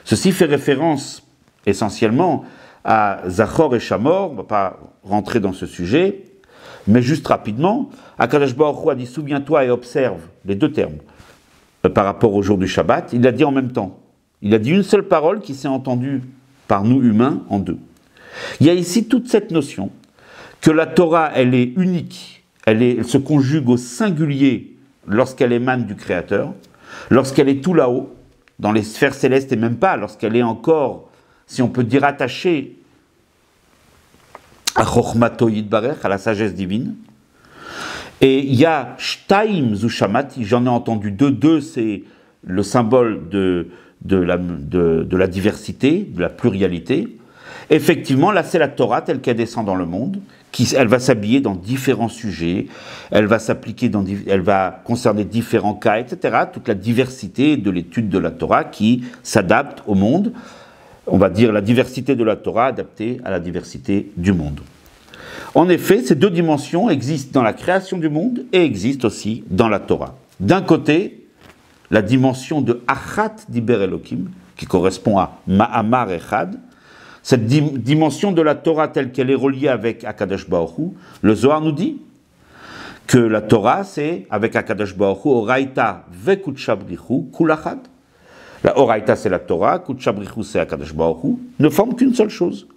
Ceci fait référence essentiellement à Zachor et Shamor, on ne va pas rentrer dans ce sujet, mais juste rapidement, Akadosh Baruch Hu a dit « Souviens-toi et observe » les 2 termes. Par rapport au jour du Shabbat, il l'a dit en même temps. Il a dit une seule parole qui s'est entendue par nous humains en 2. Il y a ici toute cette notion que la Torah, elle est unique, elle se conjugue au singulier lorsqu'elle émane du Créateur, lorsqu'elle est tout là-haut, dans les sphères célestes et même pas, lorsqu'elle est encore, si on peut dire, attachée à Chochmato Yitbarech, à la sagesse divine. Et il y a Shtaim Zushamati, j'en ai entendu 2. 2, c'est le symbole de la diversité, de la pluralité. Effectivement, là, c'est la Torah telle qu'elle descend dans le monde, elle va s'habiller dans différents sujets, elle va s'appliquer elle va concerner différents cas, etc. Toute la diversité de l'étude de la Torah qui s'adapte au monde. On va dire la diversité de la Torah adaptée à la diversité du monde. En effet, ces deux dimensions existent dans la création du monde et existent aussi dans la Torah. D'un côté, la dimension de Achat Diber Elokim, qui correspond à Ma'amar Echad, cette dimension de la Torah telle qu'elle est reliée avec Akadosh Baruch Hu, le Zohar nous dit que la Torah, c'est avec Akadosh Baruch Hu, Oraita vekutshabrichu kulachad. La Oraita, c'est la Torah, kutshabrichu, c'est Akadosh Baruch Hu, ne forment qu'une seule chose.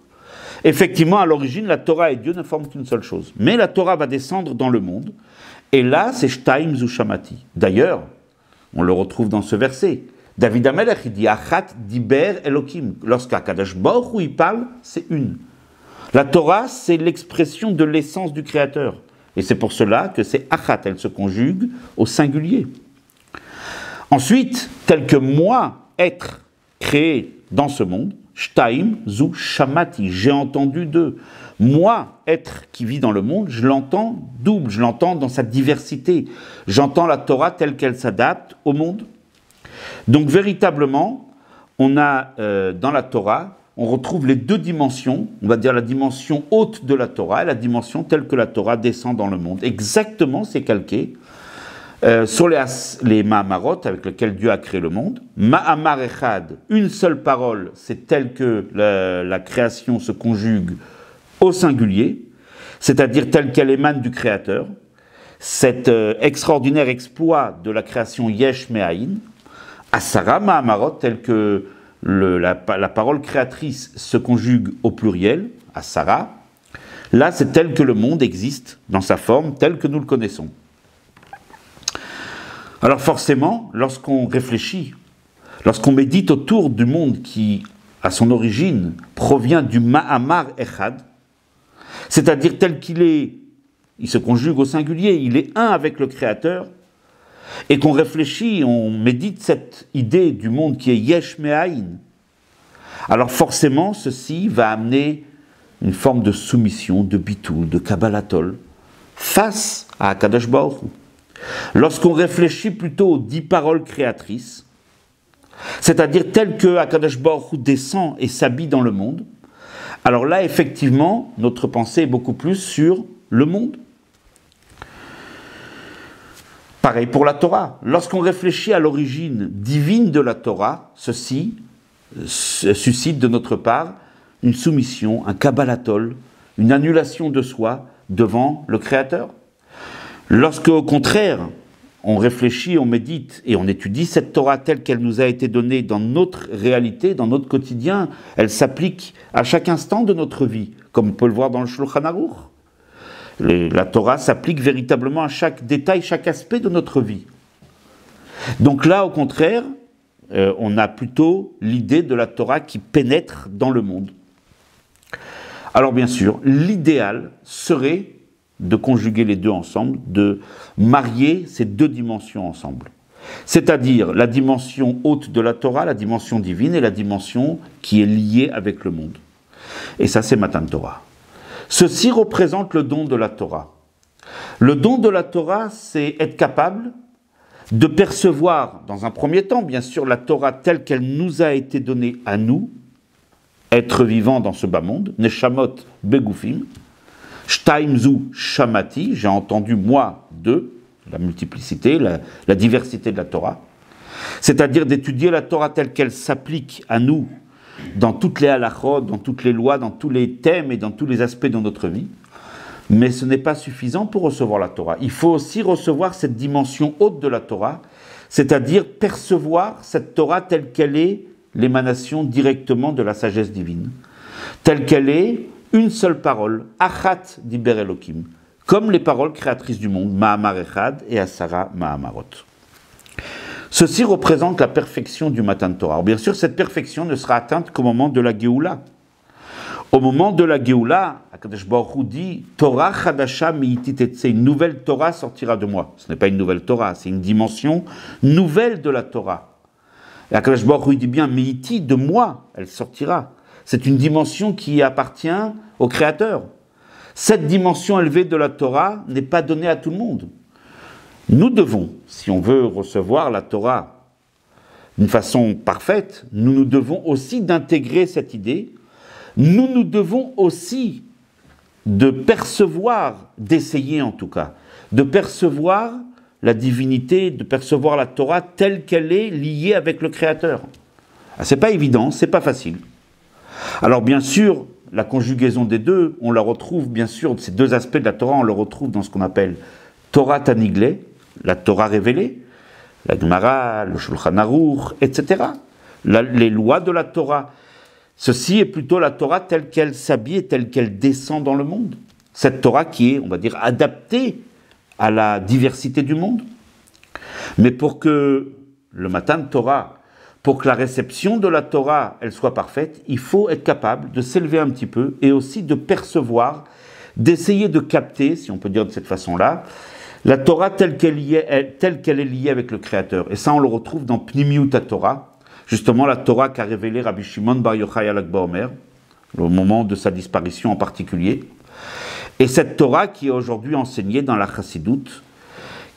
Effectivement, à l'origine, la Torah et Dieu ne forment qu'une seule chose. Mais la Torah va descendre dans le monde, et là, c'est Shtaim Zu Shamati. D'ailleurs, on le retrouve dans ce verset. David Amelech, il dit Achat Diber Elokim. Lorsqu'Akadosh Baruch Hu, il parle, c'est une. La Torah, c'est l'expression de l'essence du Créateur. Et c'est pour cela que c'est Achat, elle se conjugue au singulier. Ensuite, tel que moi, être créé dans ce monde, Shtaim Zu Shamati, j'ai entendu d'eux. Moi, être qui vit dans le monde, je l'entends double, je l'entends dans sa diversité. J'entends la Torah telle qu'elle s'adapte au monde. Donc véritablement, on a dans la Torah, on retrouve les deux dimensions, on va dire la dimension haute de la Torah et la dimension telle que la Torah descend dans le monde. Exactement, c'est calqué sur les Mahamarot avec lesquels Dieu a créé le monde. Ma'amar Echad, une seule parole, c'est telle que la création se conjugue au singulier, c'est-à-dire telle qu'elle émane du Créateur. Cet extraordinaire exploit de la création Yesh Me'ayin, Asara Mahamarot, telle que la parole créatrice se conjugue au pluriel, Asara, là c'est tel que le monde existe dans sa forme, telle que nous le connaissons. Alors forcément, lorsqu'on réfléchit, lorsqu'on médite autour du monde qui, à son origine, provient du Ma'amar Echad, c'est-à-dire tel qu'il est, il se conjugue au singulier, il est un avec le Créateur, et qu'on réfléchit, on médite cette idée du monde qui est Yesh Me'ayin, alors forcément, ceci va amener une forme de soumission, de bitul, de kabbalatol, face à Akadosh Baruch Hu. Lorsqu'on réfléchit plutôt aux 10 paroles créatrices, c'est-à-dire telles que Akadosh Baruch Hu descend et s'habille dans le monde, alors là, effectivement, notre pensée est beaucoup plus sur le monde. Pareil pour la Torah. Lorsqu'on réfléchit à l'origine divine de la Torah, ceci suscite de notre part une soumission, un kabbalatol, une annulation de soi devant le Créateur. Lorsque, au contraire, on réfléchit, on médite et on étudie cette Torah telle qu'elle nous a été donnée dans notre réalité, dans notre quotidien, elle s'applique à chaque instant de notre vie, comme on peut le voir dans le Shulchan Aruch. La Torah s'applique véritablement à chaque détail, chaque aspect de notre vie. Donc là, au contraire, on a plutôt l'idée de la Torah qui pénètre dans le monde. Alors bien sûr, l'idéal serait de conjuguer les deux ensemble, de marier ces deux dimensions ensemble. C'est-à-dire la dimension haute de la Torah, la dimension divine, et la dimension qui est liée avec le monde. Et ça, c'est Matan Torah. Ceci représente le don de la Torah. Le don de la Torah, c'est être capable de percevoir, dans un premier temps, bien sûr, la Torah telle qu'elle nous a été donnée à nous, être vivant dans ce bas monde, Neshamot Begufim, Shtaim Zu Shamati, j'ai entendu moi d'eux, la multiplicité, la diversité de la Torah, c'est-à-dire d'étudier la Torah telle qu'elle s'applique à nous dans toutes les halachot, dans toutes les lois, dans tous les thèmes et dans tous les aspects de notre vie. Mais ce n'est pas suffisant pour recevoir la Torah. Il faut aussi recevoir cette dimension haute de la Torah, c'est-à-dire percevoir cette Torah telle qu'elle est l'émanation directement de la sagesse divine, telle qu'elle est une seule parole, Achat Diber Elokim, comme les paroles créatrices du monde, Ma'amar Echad et Asara Ma'amarot. Ceci représente la perfection du Matan Torah. Alors bien sûr, cette perfection ne sera atteinte qu'au moment de la Géoula. Au moment de la Géoula, Akadosh Baruch Hu dit Torah Chadasha Mi'iti Tetse, une nouvelle Torah sortira de moi. Ce n'est pas une nouvelle Torah, c'est une dimension nouvelle de la Torah. Et Akadosh Baruch Hu dit bien Mi'iti, de moi, elle sortira. c'est une dimension qui appartient au Créateur. Cette dimension élevée de la Torah n'est pas donnée à tout le monde. Nous devons, si on veut recevoir la Torah d'une façon parfaite, nous devons aussi d'intégrer cette idée. Nous devons aussi de percevoir, d'essayer en tout cas, de percevoir la divinité, de percevoir la Torah telle qu'elle est liée avec le Créateur. Ah, c'est pas évident, c'est pas facile. Alors bien sûr, la conjugaison des deux, on la retrouve bien sûr, ces deux aspects de la Torah, on le retrouve dans ce qu'on appelle Torah Taniglé, la Torah révélée, la Gemara, le Shulchan Aruch, etc. Les lois de la Torah. Ceci est plutôt la Torah telle qu'elle s'habille et telle qu'elle descend dans le monde. Cette Torah qui est, on va dire, adaptée à la diversité du monde. Mais pour que le Matan Torah, pour que la réception de la Torah, elle soit parfaite, il faut être capable de s'élever un petit peu et aussi de percevoir, d'essayer de capter, si on peut dire de cette façon-là, la Torah telle qu'elle est liée avec le Créateur. Et ça, on le retrouve dans Pnimiut Torah, justement la Torah qu'a révélée Rabbi Shimon Bar Yochai à Lag BaOmer, au moment de sa disparition en particulier. Et cette Torah qui est aujourd'hui enseignée dans la Chassidoute,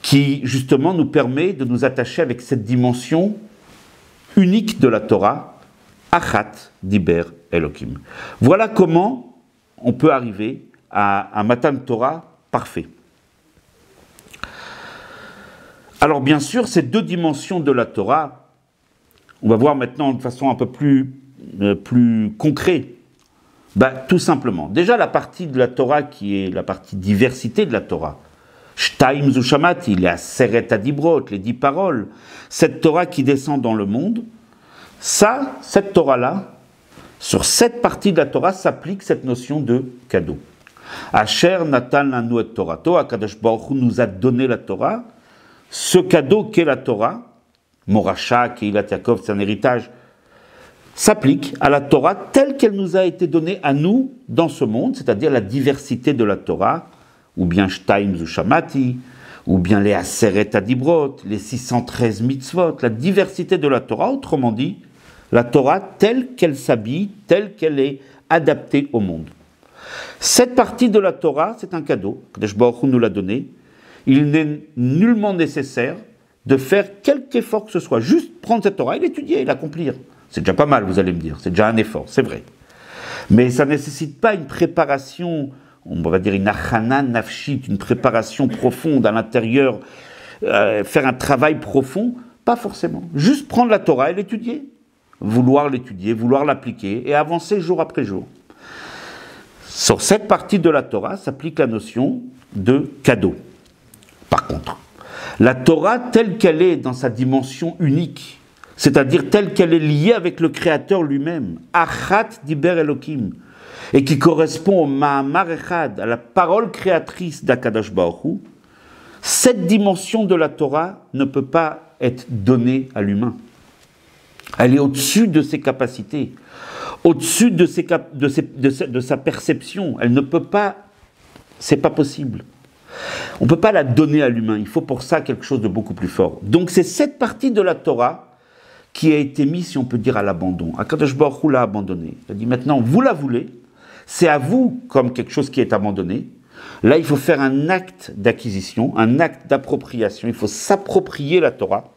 qui justement nous permet de nous attacher avec cette dimension unique de la Torah, Achat Diber Elokim. Voilà comment on peut arriver à un Matan Torah parfait. Alors bien sûr, ces deux dimensions de la Torah, on va voir maintenant de façon un peu plus concrète. Tout simplement. Déjà la partie de la Torah qui est la partie diversité de la Torah. Shtaim Zushamati, les Aseret Adibrot, les 10 paroles. Cette Torah qui descend dans le monde, cette Torah-là, sur cette partie de la Torah s'applique cette notion de cadeau. Asher Natan Lanu et Torato, Akadosh Baruch Hu nous a donné la Torah. Ce cadeau qu'est la Torah, Moracha, Keilat Yaakov, c'est un héritage, s'applique à la Torah telle qu'elle nous a été donnée à nous dans ce monde, c'est-à-dire la diversité de la Torah, ou bien Shtaim Zushamati, ou bien les Aseret Adibrot, les 613 mitzvot, la diversité de la Torah, autrement dit, la Torah telle qu'elle s'habille, telle qu'elle est adaptée au monde. Cette partie de la Torah, c'est un cadeau, Kadosh Baruch Hu nous l'a donné. Il n'est nullement nécessaire de faire quelque effort que ce soit, juste prendre cette Torah et l'étudier et l'accomplir. C'est déjà pas mal, vous allez me dire, c'est déjà un effort, c'est vrai. Mais ça ne nécessite pas une préparation, on va dire une achana nafshit, une préparation profonde à l'intérieur, faire un travail profond, pas forcément. Juste prendre la Torah et l'étudier, vouloir l'appliquer et avancer jour après jour. Sur cette partie de la Torah s'applique la notion de cadeau. Par contre, la Torah telle qu'elle est dans sa dimension unique, c'est-à-dire telle qu'elle est liée avec le Créateur lui-même, Achat Diber Elokim, et qui correspond au Ma'amar Echad, à la parole créatrice d'Akadosh Baruch Hu, cette dimension de la Torah ne peut pas être donnée à l'humain. Elle est au-dessus de ses capacités, au-dessus de sa perception. Elle ne peut pas, c'est pas possible. On ne peut pas la donner à l'humain, il faut pour ça quelque chose de beaucoup plus fort. Donc c'est cette partie de la Torah qui a été mise, si on peut dire, à l'abandon. Akadosh Baruch Hu l'a abandonnée. Il a dit maintenant, vous la voulez, c'est à vous comme quelque chose qui est abandonné. Là, il faut faire un acte d'acquisition, un acte d'appropriation. Il faut s'approprier la Torah,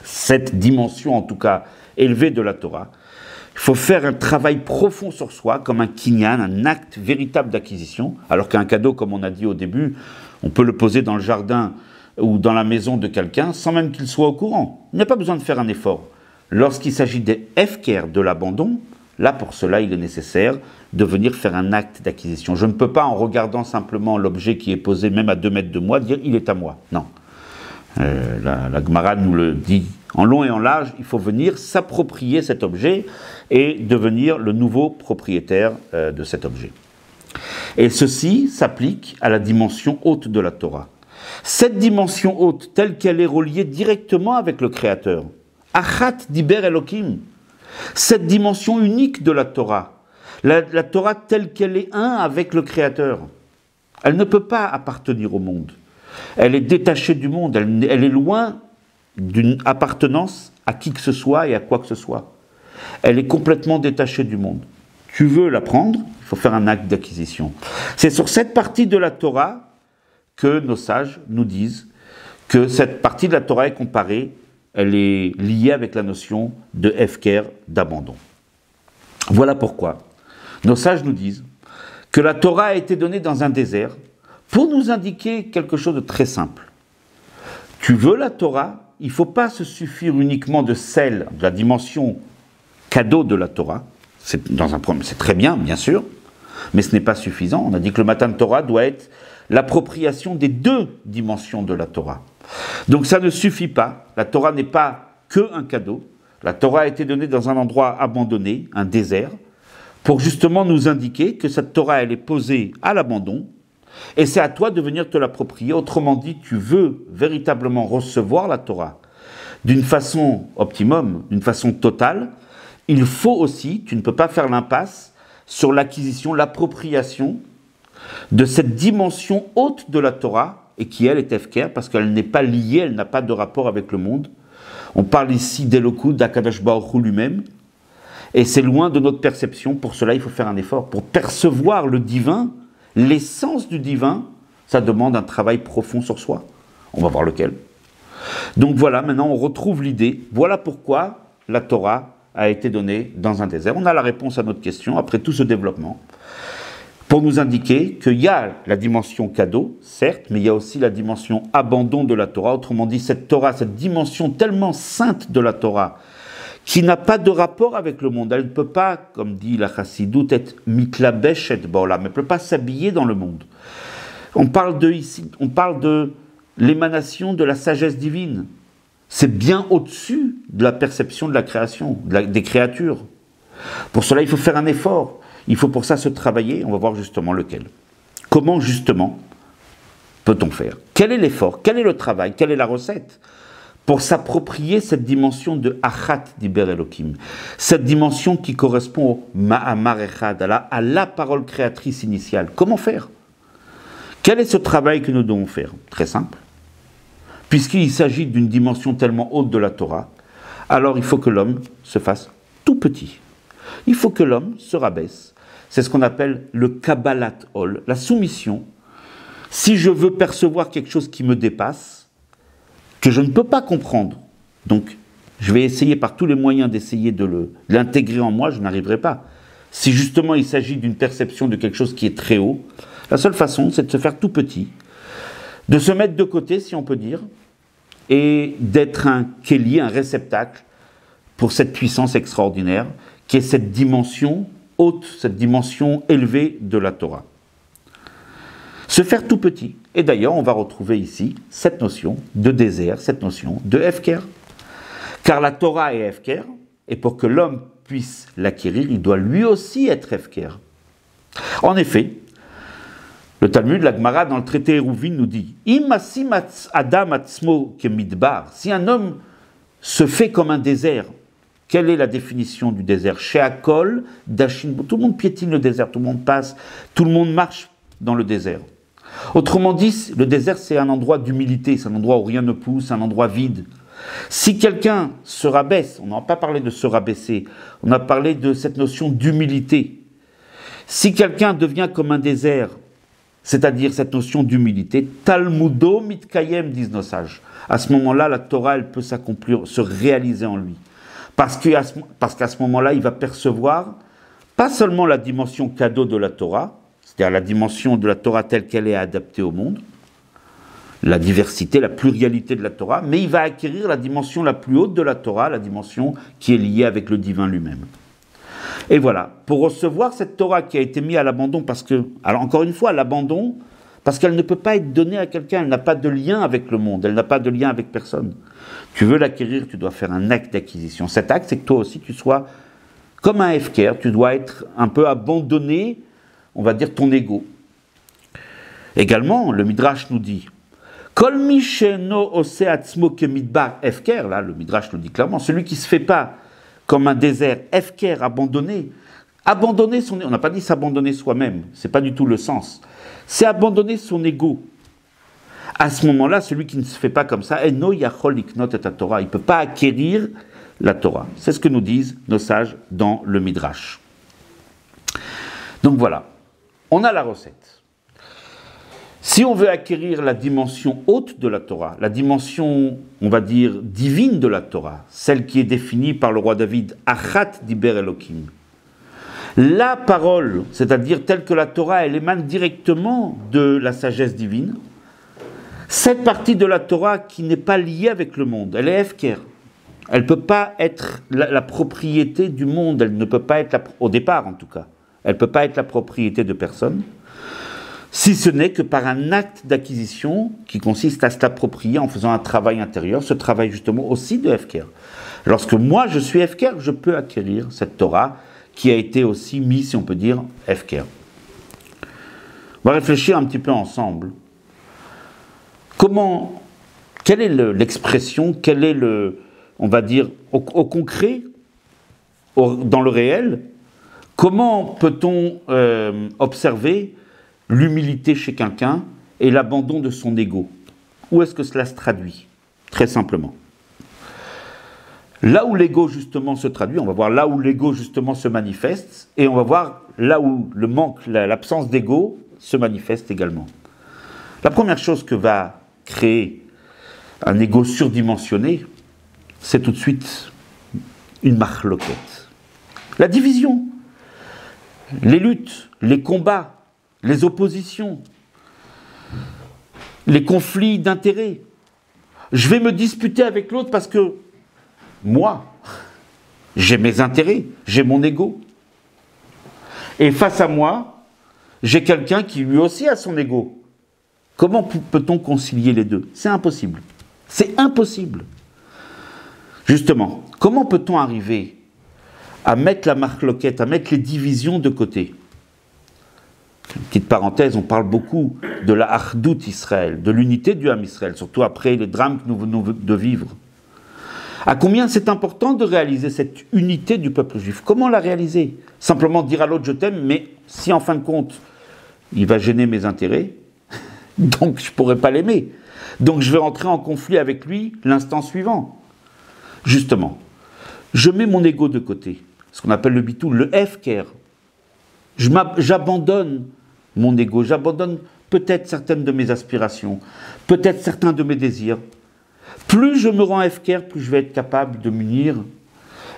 cette dimension en tout cas élevée de la Torah. Il faut faire un travail profond sur soi, comme un kinyan, un acte véritable d'acquisition, alors qu'un cadeau, comme on a dit au début, on peut le poser dans le jardin ou dans la maison de quelqu'un sans même qu'il soit au courant. Il n'y a pas besoin de faire un effort. Lorsqu'il s'agit des hefker, de l'abandon, là pour cela il est nécessaire de venir faire un acte d'acquisition. Je ne peux pas, en regardant simplement l'objet qui est posé même à 2 mètres de moi, dire il est à moi. Non. La Gemara nous le dit en long et en large, il faut venir s'approprier cet objet et devenir le nouveau propriétaire de cet objet. Et ceci s'applique à la dimension haute de la Torah. Cette dimension haute, telle qu'elle est reliée directement avec le Créateur, Achat Diber Elokim, cette dimension unique de la Torah, la Torah telle qu'elle est un avec le Créateur, elle ne peut pas appartenir au monde. Elle est détachée du monde, elle est loin d'une appartenance à qui que ce soit et à quoi que ce soit. Elle est complètement détachée du monde. Tu veux la prendre, il faut faire un acte d'acquisition. C'est sur cette partie de la Torah que nos sages nous disent que cette partie de la Torah est comparée, elle est liée avec la notion de hefker, d'abandon. Voilà pourquoi nos sages nous disent que la Torah a été donnée dans un désert pour nous indiquer quelque chose de très simple. Tu veux la Torah, il ne faut pas se suffire uniquement de celle, de la dimension cadeau de la Torah. C'est très bien, bien sûr, mais ce n'est pas suffisant. On a dit que le Matan Torah doit être l'appropriation des deux dimensions de la Torah. Donc ça ne suffit pas. La Torah n'est pas qu'un cadeau. La Torah a été donnée dans un endroit abandonné, un désert, pour justement nous indiquer que cette Torah, elle est posée à l'abandon, et c'est à toi de venir te l'approprier. Autrement dit, tu veux véritablement recevoir la Torah d'une façon optimum, d'une façon totale, il faut aussi, tu ne peux pas faire l'impasse sur l'acquisition, l'appropriation de cette dimension haute de la Torah, et qui elle est hefker, parce qu'elle n'est pas liée, elle n'a pas de rapport avec le monde. On parle ici d'Elokout, d'Akadosh Baruch Hu lui-même, et c'est loin de notre perception. Pour cela, il faut faire un effort. Pour percevoir le divin, l'essence du divin, ça demande un travail profond sur soi. On va voir lequel. Donc voilà, maintenant on retrouve l'idée. Voilà pourquoi la Torah a été donnée dans un désert. On a la réponse à notre question, après tout ce développement, pour nous indiquer qu'il y a la dimension cadeau, certes, mais il y a aussi la dimension abandon de la Torah. Autrement dit, cette Torah, cette dimension tellement sainte de la Torah, qui n'a pas de rapport avec le monde. Elle ne peut pas, comme dit la Chassidoute, être mitlabeshet ba'olam, elle ne peut pas s'habiller dans le monde. On parle de l'émanation de la sagesse divine. C'est bien au-dessus de la perception de la création, des créatures. Pour cela, il faut faire un effort. Il faut pour ça se travailler. On va voir justement lequel. Comment justement peut-on faire? Quel est l'effort? Quel est le travail? Quelle est la recette pour s'approprier cette dimension de Achat d'Iber Elohim, cette dimension qui correspond au Ma'amar Echad, à la parole créatrice initiale? Comment faire? Quel est ce travail que nous devons faire? Très simple. Puisqu'il s'agit d'une dimension tellement haute de la Torah, alors il faut que l'homme se fasse tout petit. Il faut que l'homme se rabaisse. C'est ce qu'on appelle le Kabbalat Ol, la soumission. Si je veux percevoir quelque chose qui me dépasse, que je ne peux pas comprendre, donc je vais essayer par tous les moyens d'essayer de l'intégrer en moi, je n'arriverai pas. Si justement il s'agit d'une perception de quelque chose qui est très haut, la seule façon c'est de se faire tout petit, de se mettre de côté si on peut dire, et d'être un kéli, un réceptacle pour cette puissance extraordinaire qui est cette dimension haute, cette dimension élevée de la Torah. Se faire tout petit. Et d'ailleurs, on va retrouver ici cette notion de désert, cette notion de hefker. Car la Torah est hefker, et pour que l'homme puisse l'acquérir, il doit lui aussi être hefker. En effet, le Talmud, la Gemara, dans le traité Eruvin, nous dit « Im adam atzmo kemidbar » si un homme se fait comme un désert, quelle est la définition du désert? Sheakol dashin. Tout le monde piétine le désert, tout le monde passe, tout le monde marche dans le désert. Autrement dit, le désert, c'est un endroit d'humilité, c'est un endroit où rien ne pousse, un endroit vide. Si quelqu'un se rabaisse, on n'a pas parlé de se rabaisser, on a parlé de cette notion d'humilité. Si quelqu'un devient comme un désert, c'est-à-dire cette notion d'humilité, Talmudo mitkayem, disent nos sages. À ce moment-là, la Torah, elle peut s'accomplir, se réaliser en lui. Parce qu'à ce moment-là, il va percevoir pas seulement la dimension cadeau de la Torah, c'est-à-dire la dimension de la Torah telle qu'elle est adaptée au monde, la diversité, la pluralité de la Torah, mais il va acquérir la dimension la plus haute de la Torah, la dimension qui est liée avec le divin lui-même. Et voilà, pour recevoir cette Torah qui a été mise à l'abandon, parce que, alors encore une fois, l'abandon, parce qu'elle ne peut pas être donnée à quelqu'un, elle n'a pas de lien avec le monde, elle n'a pas de lien avec personne. Tu veux l'acquérir, tu dois faire un acte d'acquisition. Cet acte, c'est que toi aussi, tu sois comme un hefker, tu dois être un peu abandonné, on va dire ton ego. Également, le Midrash nous dit Kol mi she'eno oseh atzmo kemidbar hefker, là le Midrash nous dit clairement, celui qui ne se fait pas comme un désert hefker, abandonner son ego, on n'a pas dit s'abandonner soi-même, c'est pas du tout le sens, c'est abandonner son ego. À ce moment-là, celui qui ne se fait pas comme ça, eno yachol liknot et Torah, il ne peut pas acquérir la Torah. C'est ce que nous disent nos sages dans le Midrash. Donc voilà, on a la recette. Si on veut acquérir la dimension haute de la Torah, la dimension, on va dire, divine de la Torah, celle qui est définie par le roi David, Achat Diber Elokim, la parole, c'est-à-dire telle que la Torah, elle émane directement de la sagesse divine, cette partie de la Torah qui n'est pas liée avec le monde, elle est Hefker. Elle ne peut pas être la propriété du monde, elle ne peut pas être, au départ en tout cas, elle ne peut pas être la propriété de personne, si ce n'est que par un acte d'acquisition qui consiste à s'approprier en faisant un travail intérieur, ce travail justement aussi de Hefker. Lorsque moi je suis Hefker, je peux acquérir cette Torah qui a été aussi mise, si on peut dire, Hefker. On va réfléchir un petit peu ensemble. Quelle est l'expression, quel est on va dire, au concret, dans le réel, comment peut-on observer l'humilité chez quelqu'un et l'abandon de son ego? Où est-ce que cela se traduit? Très simplement. Là où l'ego justement se traduit, on va voir là où l'ego justement se manifeste, et on va voir là où le manque, l'absence d'ego se manifeste également. La première chose que va créer un ego surdimensionné, c'est tout de suite une machloket. La division, les luttes, les combats, les oppositions, les conflits d'intérêts. Je vais me disputer avec l'autre parce que moi, j'ai mes intérêts, j'ai mon ego. Et face à moi, j'ai quelqu'un qui lui aussi a son ego. Comment peut-on concilier les deux? C'est impossible. C'est impossible. Justement, comment peut-on arriver à mettre la machloket, à mettre les divisions de côté? Une petite parenthèse, on parle beaucoup de la Achdout Israël, de l'unité du Ham Israël, surtout après les drames que nous venons de vivre. À combien c'est important de réaliser cette unité du peuple juif? Comment la réaliser? Simplement dire à l'autre je t'aime, mais si en fin de compte il va gêner mes intérêts, donc je ne pourrai pas l'aimer. Donc je vais entrer en conflit avec lui l'instant suivant. Justement, je mets mon ego de côté, ce qu'on appelle le bitou, le Hefker. J'abandonne mon ego, j'abandonne peut-être certaines de mes aspirations, peut-être certains de mes désirs. Plus je me rends Hefker, plus je vais être capable de m'unir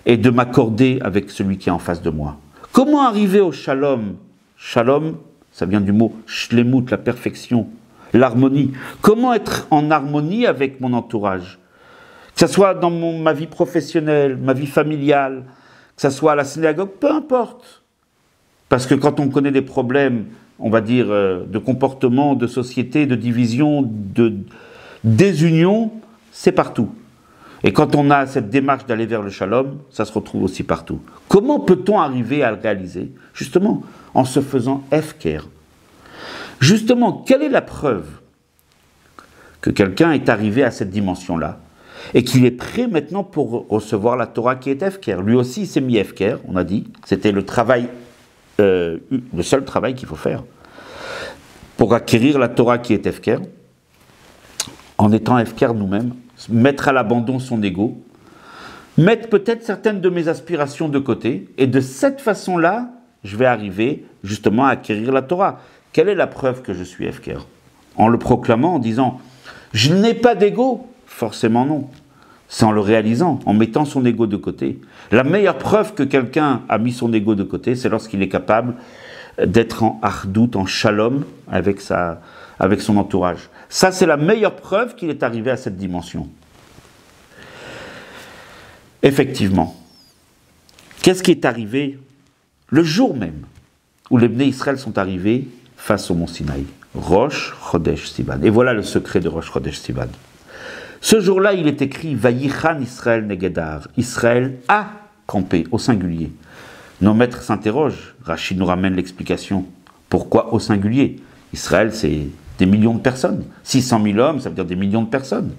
et de m'accorder avec celui qui est en face de moi. Comment arriver au shalom? Shalom, ça vient du mot shlemut, la perfection, l'harmonie. Comment être en harmonie avec mon entourage? Que ce soit dans ma vie professionnelle, ma vie familiale, que ce soit à la synagogue, peu importe. Parce que quand on connaît des problèmes, on va dire, de comportement, de société, de division, de désunion, c'est partout. Et quand on a cette démarche d'aller vers le shalom, ça se retrouve aussi partout. Comment peut-on arriver à le réaliser? Justement, en se faisant hefker. Justement, quelle est la preuve que quelqu'un est arrivé à cette dimension-là et qu'il est prêt maintenant pour recevoir la Torah qui est hefker? Lui aussi, il s'est mis hefker, on a dit. C'était le travail, le seul travail qu'il faut faire pour acquérir la Torah qui est hefker, en étant hefker nous-mêmes, mettre à l'abandon son ego, mettre peut-être certaines de mes aspirations de côté, et de cette façon-là, je vais arriver justement à acquérir la Torah. Quelle est la preuve que je suis hefker? En le proclamant, en disant « je n'ai pas d'ego », forcément non. C'est en le réalisant, en mettant son ego de côté. La meilleure preuve que quelqu'un a mis son ego de côté, c'est lorsqu'il est capable d'être en achdout, en shalom avec son entourage. Ça, c'est la meilleure preuve qu'il est arrivé à cette dimension. Effectivement, qu'est-ce qui est arrivé le jour même où les Bnei Israël sont arrivés face au mont Sinaï? Rosh Chodesh Sivan. Et voilà le secret de Rosh Chodesh Sivan. Ce jour-là, il est écrit « Vayichan Israël Negedar ». Israël a campé, au singulier. Nos maîtres s'interrogent, Rachid nous ramène l'explication. Pourquoi au singulier? Israël, c'est des millions de personnes. 600 000 hommes, ça veut dire des millions de personnes.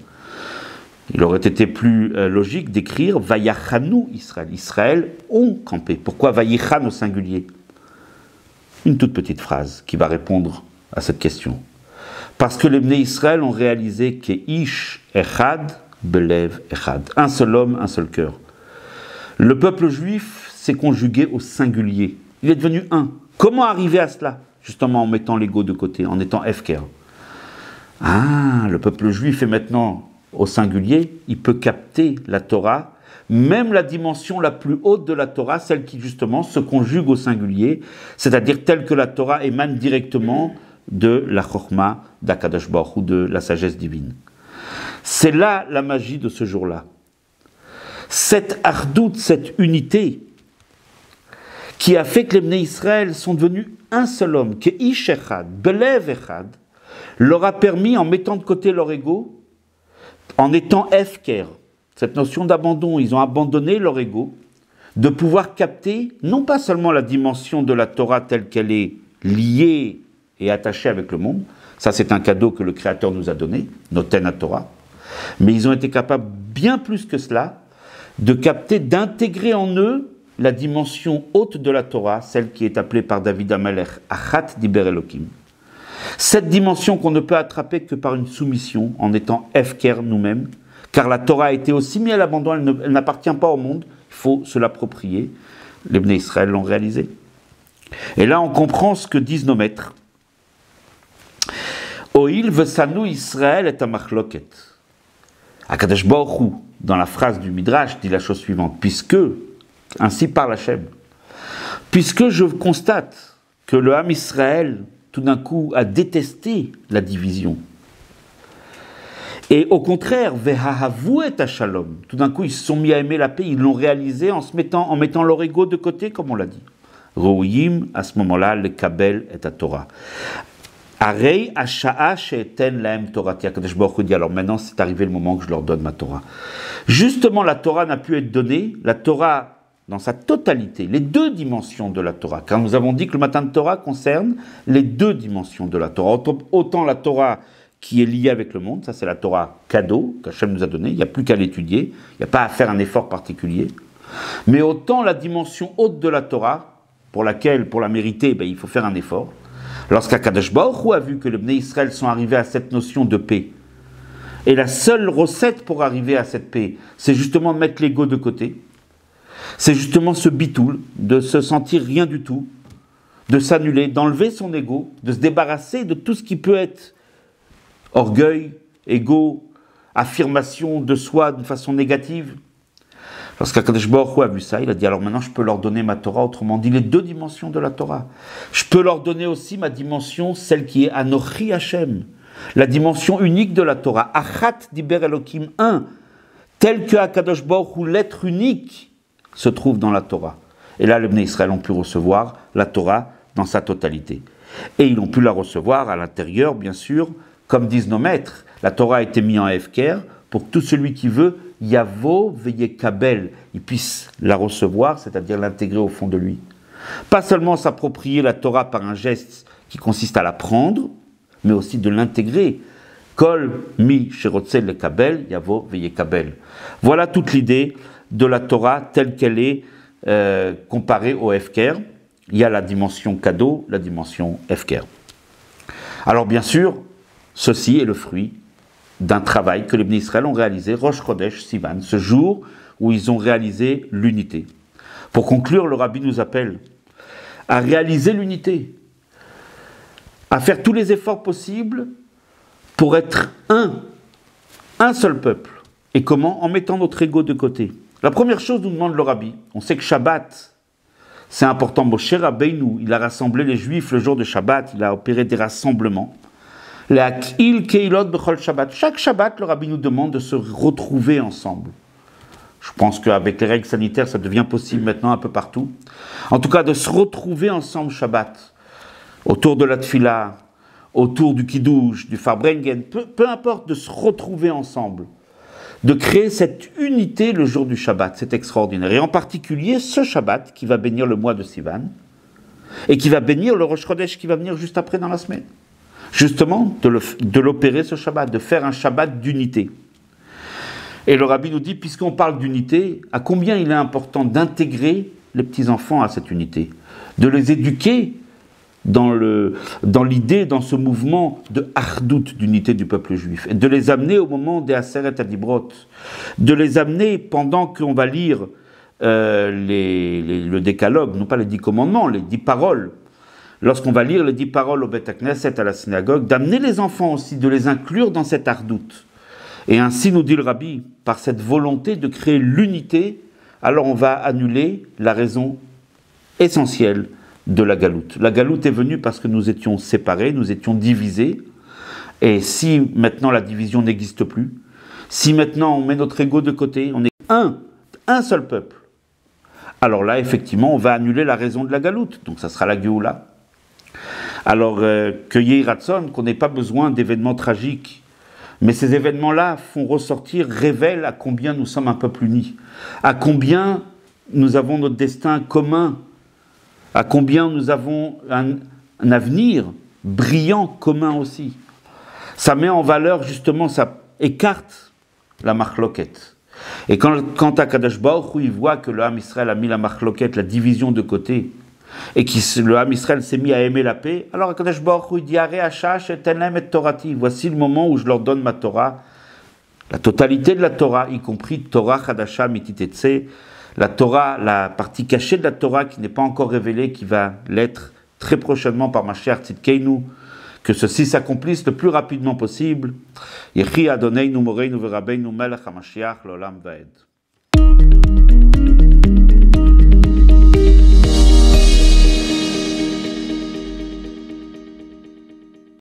Il aurait été plus logique d'écrire « Vayachanu Israël ». Israël ont campé. Pourquoi « Vayichan » au singulier? Une toute petite phrase qui va répondre à cette question. Parce que les Bnei Israël ont réalisé que Ish Echad Belev Echad. Un seul homme, un seul cœur. Le peuple juif s'est conjugué au singulier. Il est devenu un. Comment arriver à cela? Justement en mettant l'ego de côté, en étant Hefker. Ah, le peuple juif est maintenant au singulier, il peut capter la Torah, même la dimension la plus haute de la Torah, celle qui justement se conjugue au singulier, c'est-à-dire telle que la Torah émane directement de la Chokhmah d'Akadosh Baruch Hu, ou de la sagesse divine. C'est là la magie de ce jour-là. Cette ardout, cette unité, qui a fait que les Bnei Israël sont devenus un seul homme, que Ish Echad, Belev Echad, leur a permis, en mettant de côté leur ego, en étant Hefker, cette notion d'abandon, ils ont abandonné leur ego, de pouvoir capter non pas seulement la dimension de la Torah telle qu'elle est liée et attachée avec le monde, ça c'est un cadeau que le Créateur nous a donné, Noten Torah, mais ils ont été capables, bien plus que cela, de capter, d'intégrer en eux la dimension haute de la Torah, celle qui est appelée par David Amalek, Achat Diber Elokim. Cette dimension qu'on ne peut attraper que par une soumission, en étant Hefker nous-mêmes, car la Torah a été aussi mise à l'abandon, elle n'appartient pas au monde, il faut se l'approprier. Les Bnei Israël l'ont réalisé. Et là, on comprend ce que disent nos maîtres. Oil vesanu Israël est un machloket. Akadosh Baruch Hu, dans la phrase du Midrash, dit la chose suivante, puisque, ainsi parle Hachem, puisque je constate que le Ham Israël, tout d'un coup, a détesté la division, et au contraire, vehahavu et shalom, tout d'un coup, ils se sont mis à aimer la paix, ils l'ont réalisé en mettant leur ego de côté, comme on l'a dit. Rouyim, à ce moment-là, le kabel est à Torah. Arei asha'a she'eten lahem torati. Akadosh Baruch Hu dit, alors maintenant c'est arrivé le moment que je leur donne ma Torah. Justement, la Torah n'a pu être donnée, la Torah dans sa totalité, les deux dimensions de la Torah, car nous avons dit que le matin de Torah concerne les deux dimensions de la Torah. Autant la Torah qui est liée avec le monde, ça c'est la Torah cadeau qu'Hachem nous a donnée, il n'y a plus qu'à l'étudier, il n'y a pas à faire un effort particulier. Mais autant la dimension haute de la Torah, pour la mériter, il faut faire un effort. Lorsqu'Akadosh Baruch Hu a vu que les Bnei Israël sont arrivés à cette notion de paix, et la seule recette pour arriver à cette paix, c'est justement de mettre l'ego de côté, c'est justement ce bitoul, de se sentir rien du tout, de s'annuler, d'enlever son ego, de se débarrasser de tout ce qui peut être orgueil, ego, affirmation de soi d'une façon négative. Lorsqu'Akadosh Baruch Hu a vu ça, il a dit, alors maintenant je peux leur donner ma Torah, autrement dit les deux dimensions de la Torah. Je peux leur donner aussi ma dimension, celle qui est Anochi Hashem, la dimension unique de la Torah, Achat Diber Elokim 1, telle que Akadosh Baruch Hu, l'être unique, se trouve dans la Torah. Et là, les Bnei Israël ont pu recevoir la Torah dans sa totalité. Et ils ont pu la recevoir à l'intérieur, bien sûr, comme disent nos maîtres. La Torah a été mise en Hefker pour que tout celui qui veut, Yavo Veye Kabel, il puisse la recevoir, c'est-à-dire l'intégrer au fond de lui. Pas seulement s'approprier la Torah par un geste qui consiste à la prendre, mais aussi de l'intégrer. Kol mi sherotze le kabel, Yavo Veye Kabel. Voilà toute l'idée de la Torah telle qu'elle est comparée au Hefker. Il y a la dimension cadeau, la dimension Hefker. Alors bien sûr, ceci est le fruit d'un travail que les Bnei Israël ont réalisé, Rosh Chodesh Sivan, ce jour où ils ont réalisé l'unité. Pour conclure, le Rabbi nous appelle à réaliser l'unité, à faire tous les efforts possibles pour être un seul peuple. Et comment? En mettant notre ego de côté. La première chose nous demande le Rabbi, on sait que Shabbat, c'est important. Moshe Rabbeinu, il a rassemblé les Juifs le jour de Shabbat, il a opéré des rassemblements. Chaque Shabbat, le Rabbi nous demande de se retrouver ensemble. Je pense qu'avec les règles sanitaires, ça devient possible maintenant un peu partout. En tout cas, de se retrouver ensemble Shabbat, autour de la Tfila, autour du Kiddush, du Farbrengen, peu importe, de se retrouver ensemble, de créer cette unité le jour du Shabbat, c'est extraordinaire. Et en particulier, ce Shabbat qui va bénir le mois de Sivan, et qui va bénir le Rosh Chodesh qui va venir juste après dans la semaine. Justement, de l'opérer ce Shabbat, de faire un Shabbat d'unité. Et le Rabbi nous dit, puisqu'on parle d'unité, à combien il est important d'intégrer les petits-enfants à cette unité, de les éduquer dans l'idée, dans ce mouvement de Ardout, d'unité du peuple juif, et de les amener au moment des Aseret Adibrot, de les amener pendant qu'on va lire le décalogue, non pas les 10 commandements, les 10 paroles. Lorsqu'on va lire les 10 paroles au Beth Knesset, à la synagogue, d'amener les enfants aussi, de les inclure dans cette ardoute. Et ainsi, nous dit le Rabbi, par cette volonté de créer l'unité, alors on va annuler la raison essentielle de la galoute. La galoute est venue parce que nous étions séparés, nous étions divisés, et si maintenant la division n'existe plus, si maintenant on met notre ego de côté, on est un seul peuple, alors là, effectivement, on va annuler la raison de la galoute, donc ça sera la Géoula. Alors, que Yehi Ratson, qu'on n'ait pas besoin d'événements tragiques, mais ces événements-là font ressortir, révèlent à combien nous sommes un peuple uni, à combien nous avons notre destin commun, à combien nous avons un avenir brillant commun aussi. Ça met en valeur, justement, ça écarte la marloquette. Et quand Akadosh Baruch Hu, il voit que le Ham Israël a mis la marloquette, la division de côté, et que le Ham Israël s'est mis à aimer la paix, alors Akadosh Baruch Hu dit Arei Hashash et Tenem et Torati. Voici le moment où je leur donne ma Torah, la totalité de la Torah, y compris Torah Chadasha Mititetse, la Torah, la partie cachée de la Torah qui n'est pas encore révélée, qui va l'être très prochainement par Mashiach Tzidkeinu, que ceci s'accomplisse le plus rapidement possible. Yechi Adoneinu Moreinu Verabeinu Melech HaMashiach L'Olam Vaed.